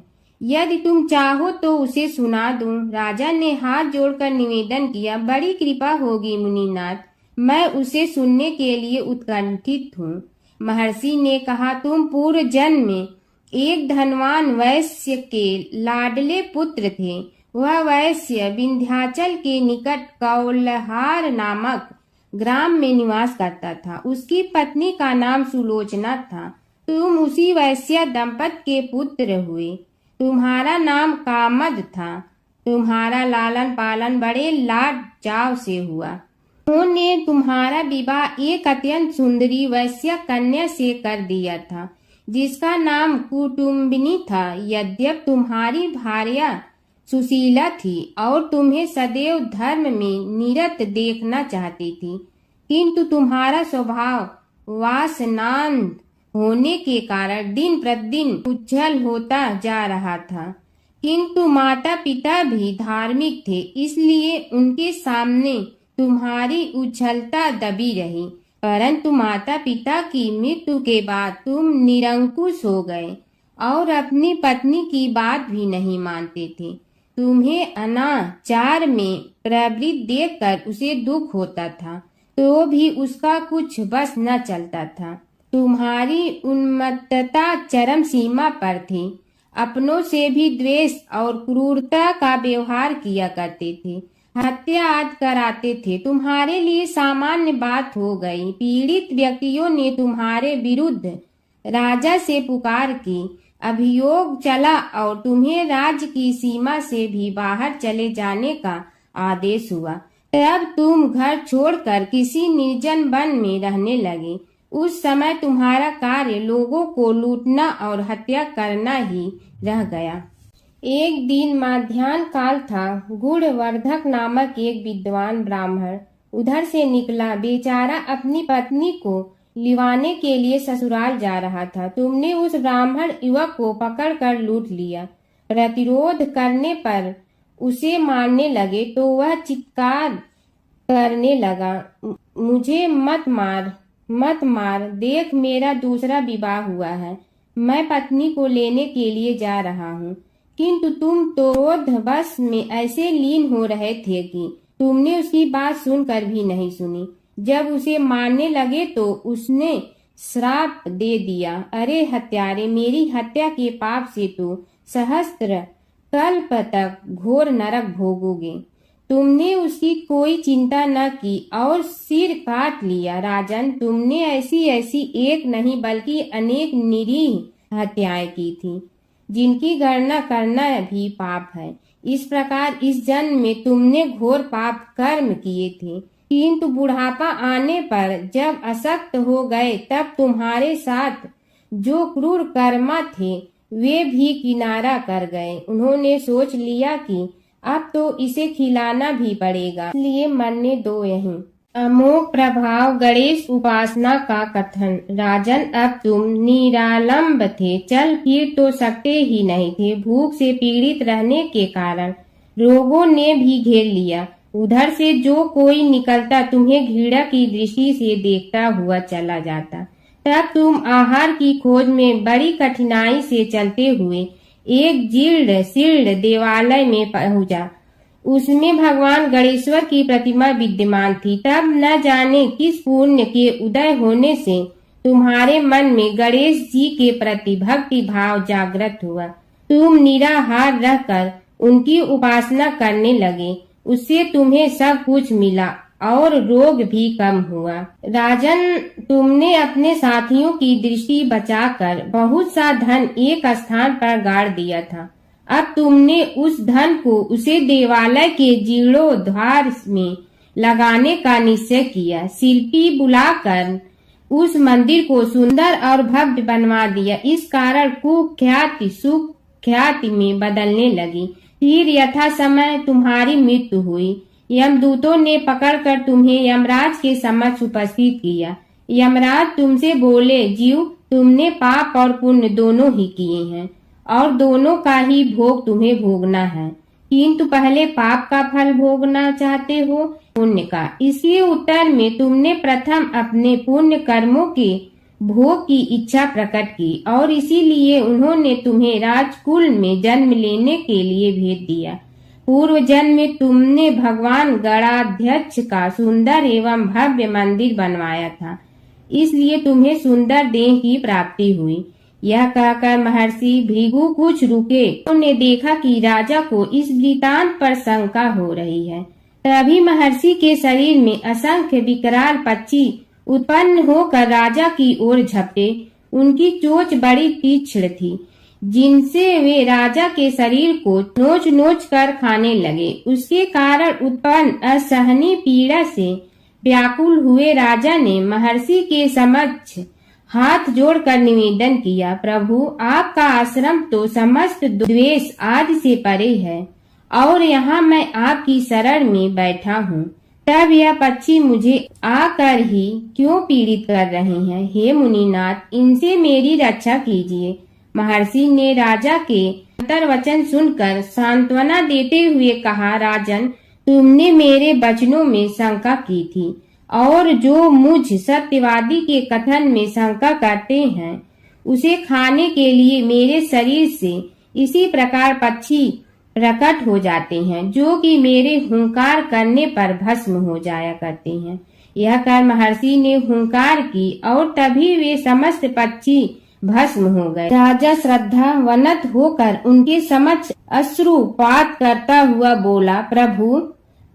यदि तुम चाहो तो उसे सुना दूं। राजा ने हाथ जोड़कर निवेदन किया, बड़ी कृपा होगी मुनिनाथ, मैं उसे सुनने के लिए उत्कंठित हूँ। महर्षि ने कहा, तुम पूर्व जन्म में एक धनवान वैश्य के लाडले पुत्र थे। वह वैश्य विंध्याचल के निकट कौलहार नामक ग्राम में निवास करता था। उसकी पत्नी का नाम सुलोचना था। तुम उसी वैश्य दंपत के पुत्र हुए। तुम्हारा नाम कामद था। तुम्हारा लालन पालन बड़े लाड चाव से हुआ। उन्होंने तुम्हारा विवाह एक अत्यंत सुंदरी वैश्य कन्या से कर दिया था, जिसका नाम कुटुम्बिनी था। यद्यप तुम्हारी भार्या सुशीला थी और तुम्हें सदैव धर्म में निरत देखना चाहती थी, किंतु तुम्हारा स्वभाव वासनांध होने के कारण दिन प्रतिदिन उज्जवल होता जा रहा था। किंतु माता पिता भी धार्मिक थे, इसलिए उनके सामने तुम्हारी उज्ज्वलता दबी रही। परंतु माता पिता की मृत्यु के बाद तुम निरंकुश हो गए और अपनी पत्नी की बात भी नहीं मानते थे। तुम्हें अनाचार में प्रवृत्त देखकर उसे दुख होता था। तो भी उसका कुछ बस न चलता था। तुम्हारी उन्मत्तता चरम सीमा पर थी। अपनों से भी द्वेष और क्रूरता का व्यवहार किया करते थे, हत्या आदि कराते थे। तुम्हारे लिए सामान्य बात हो गई। पीड़ित व्यक्तियों ने तुम्हारे विरुद्ध राजा से पुकार की, अभियोग चला और तुम्हें राज्य की सीमा से भी बाहर चले जाने का आदेश हुआ। तब तुम घर छोड़कर किसी निर्जन वन में रहने लगे। उस समय तुम्हारा कार्य लोगों को लूटना और हत्या करना ही रह गया। एक दिन माध्याह्न काल था। गुणवर्धक नामक एक विद्वान ब्राह्मण उधर से निकला। बेचारा अपनी पत्नी को लिवाने के लिए ससुराल जा रहा था। तुमने उस ब्राह्मण युवक को पकड़कर लूट लिया। प्रतिरोध करने पर उसे मारने लगे तो वह चित्कार करने लगा, मुझे मत मार, मत मार, देख मेरा दूसरा विवाह हुआ है, मैं पत्नी को लेने के लिए जा रहा हूँ। किंतु तुम तो क्रोधवश में ऐसे लीन हो रहे थे कि तुमने उसकी बात सुनकर भी नहीं सुनी। जब उसे मारने लगे तो उसने श्राप दे दिया, अरे हत्यारे, मेरी हत्या के पाप से तो सहस्त्र कल्प तक घोर नरक भोगोगे। तुमने उसकी कोई चिंता न की और सिर काट लिया। राजन, तुमने ऐसी ऐसी एक नहीं बल्कि अनेक निरीह हत्याएं की थी, जिनकी गणना करना भी पाप है। इस प्रकार इस जन्म में तुमने घोर पाप कर्म किए थे, किंतु बुढ़ापा आने पर जब अशक्त हो गए तब तुम्हारे साथ जो क्रूर कर्मा थे वे भी किनारा कर गए। उन्होंने सोच लिया कि अब तो इसे खिलाना भी पड़ेगा, इसलिए मरने दो यहीं। अमोघ प्रभाव गणेश उपासना का कथन। राजन, अब तुम निरालंब थे, चल फिर तो सकते ही नहीं थे। भूख से पीड़ित रहने के कारण रोगों ने भी घेर लिया। उधर से जो कोई निकलता तुम्हें घृणा की दृष्टि से देखता हुआ चला जाता। तब तुम आहार की खोज में बड़ी कठिनाई से चलते हुए एक जीर्ण शीर्ण देवालय में पहुंचा। उसमें भगवान गणेश्वर की प्रतिमा विद्यमान थी। तब न जाने किस पुण्य के उदय होने से तुम्हारे मन में गणेश जी के प्रति भक्ति भाव जागृत हुआ। तुम निराहार रहकर उनकी उपासना करने लगे। उससे तुम्हें सब कुछ मिला और रोग भी कम हुआ। राजन, तुमने अपने साथियों की दृष्टि बचाकर बहुत सा धन एक स्थान पर गाड़ दिया था। अब तुमने उस धन को उसे देवालय के जीर्णोद्धार में लगाने का निश्चय किया। शिल्पी बुलाकर उस मंदिर को सुंदर और भव्य बनवा दिया। इस कारण कुख्याति सुख्याति में बदलने लगी। फिर यथा समय तुम्हारी मृत्यु हुई। यमदूतों ने पकड़कर तुम्हें यमराज के समक्ष उपस्थित किया। यमराज तुमसे बोले, जीव, तुमने पाप और पुण्य दोनों ही किए हैं और दोनों का ही भोग तुम्हें भोगना है, किंतु पहले पाप का फल भोगना चाहते हो पुण्य का। इसके उत्तर में तुमने प्रथम अपने पुण्य कर्मों के भोग की इच्छा प्रकट की और इसीलिए उन्होंने तुम्हें राजकुल में जन्म लेने के लिए भेज दिया। पूर्व जन्म में तुमने भगवान गणाध्यक्ष का सुंदर एवं भव्य मंदिर बनवाया था, इसलिए तुम्हें सुंदर देह की प्राप्ति हुई। यह कहकर महर्षि भृगु कुछ रुके। उन्होंने देखा कि राजा को इस वृतांत पर शंका हो रही है। तभी महर्षि के शरीर में असंख्य विकराल पक्षी उत्पन्न होकर राजा की ओर झपटे। उनकी चोंच बड़ी तीक्ष्ण थी, जिनसे वे राजा के शरीर को नोच नोच कर खाने लगे। उसके कारण उत्पन्न असहनीय पीड़ा से व्याकुल हुए राजा ने महर्षि के समक्ष हाथ जोड़कर निवेदन किया, प्रभु, आपका आश्रम तो समस्त द्वेष आदि से परे है और यहाँ मैं आपकी शरण में बैठा हूँ। तब यह पक्षी मुझे आकर ही क्यों पीड़ित कर रहे हैं? हे मुनिनाथ, इनसे मेरी रक्षा कीजिए। महर्षि ने राजा के अंतर्वचन सुनकर सांत्वना देते हुए कहा, राजन, तुमने मेरे वचनों में शंका की थी और जो मुझ सत्यवादी के कथन में शंका करते हैं उसे खाने के लिए मेरे शरीर से इसी प्रकार पक्षी प्रकट हो जाते हैं, जो कि मेरे हुंकार करने पर भस्म हो जाया करते हैं। यह कर महर्षि ने हुंकार की और तभी वे समस्त पक्षी भस्म हो गए। राजा श्रद्धावनत होकर उनके समक्ष अश्रुपात करता हुआ बोला, प्रभु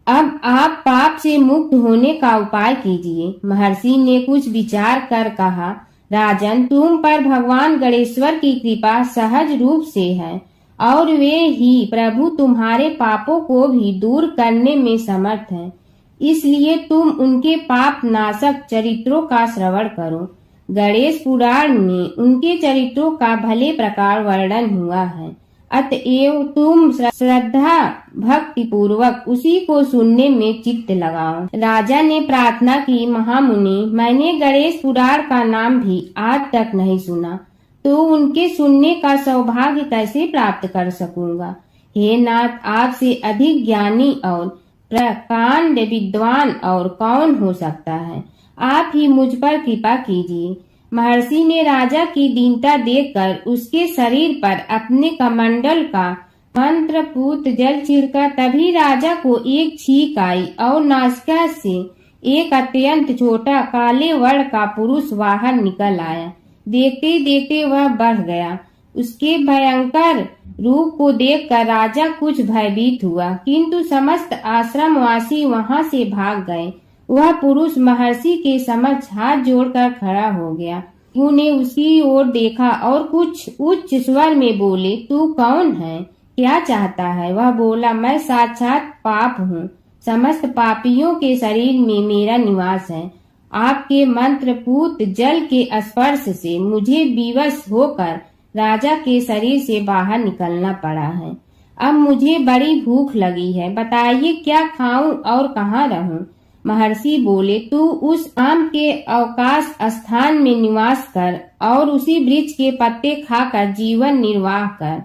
अब आप पाप से मुक्त होने का उपाय कीजिए। महर्षि ने कुछ विचार कर कहा, राजन तुम पर भगवान गणेश्वर की कृपा सहज रूप से है और वे ही प्रभु तुम्हारे पापों को भी दूर करने में समर्थ हैं। इसलिए तुम उनके पाप नाशक चरित्रों का श्रवण करो। गणेश पुराण में उनके चरित्रों का भले प्रकार वर्णन हुआ है, अतएव तुम श्रद्धा भक्ति पूर्वक उसी को सुनने में चित्त लगाओ। राजा ने प्रार्थना की, महामुनि मैंने गणेश पुराण का नाम भी आज तक नहीं सुना, तो उनके सुनने का सौभाग्य कैसे प्राप्त कर सकूंगा। हे नाथ, आपसे अधिक ज्ञानी और प्रकांड विद्वान और कौन हो सकता है। आप ही मुझ पर कृपा कीजिए। महर्षि ने राजा की दीनता देखकर उसके शरीर पर अपने कमंडल का मंत्रपूत जल छिड़का। तभी राजा को एक छींक आई और नासिका से एक अत्यंत छोटा काले वर्ण का पुरुष बाहर निकल आया। देखते देखते वह बढ़ गया। उसके भयंकर रूप को देखकर राजा कुछ भयभीत हुआ, किंतु समस्त आश्रमवासी वहां से भाग गए। वह पुरुष महर्षि के समक्ष हाथ जोड़कर खड़ा हो गया। उन्हें उसकी ओर देखा और कुछ उच्च स्वर में बोले, तू कौन है, क्या चाहता है। वह बोला, मैं साक्षात पाप हूँ, समस्त पापियों के शरीर में मेरा निवास है। आपके मंत्रपूत जल के स्पर्श से मुझे विवश होकर राजा के शरीर से बाहर निकलना पड़ा है। अब मुझे बड़ी भूख लगी है, बताइए क्या खाऊं और कहाँ रहूं। महर्षि बोले, तू उस आम के अवकाश स्थान में निवास कर और उसी वृक्ष के पत्ते खाकर जीवन निर्वाह कर।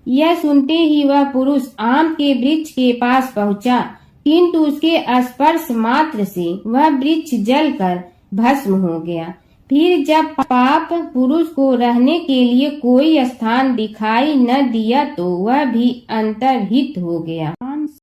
यह सुनते ही वह पुरुष आम के वृक्ष के पास पहुंचा, किंतु उसके स्पर्श मात्र से वह वृक्ष जलकर भस्म हो गया। फिर जब पाप पुरुष को रहने के लिए कोई स्थान दिखाई न दिया तो वह भी अंतर्हित हो गया।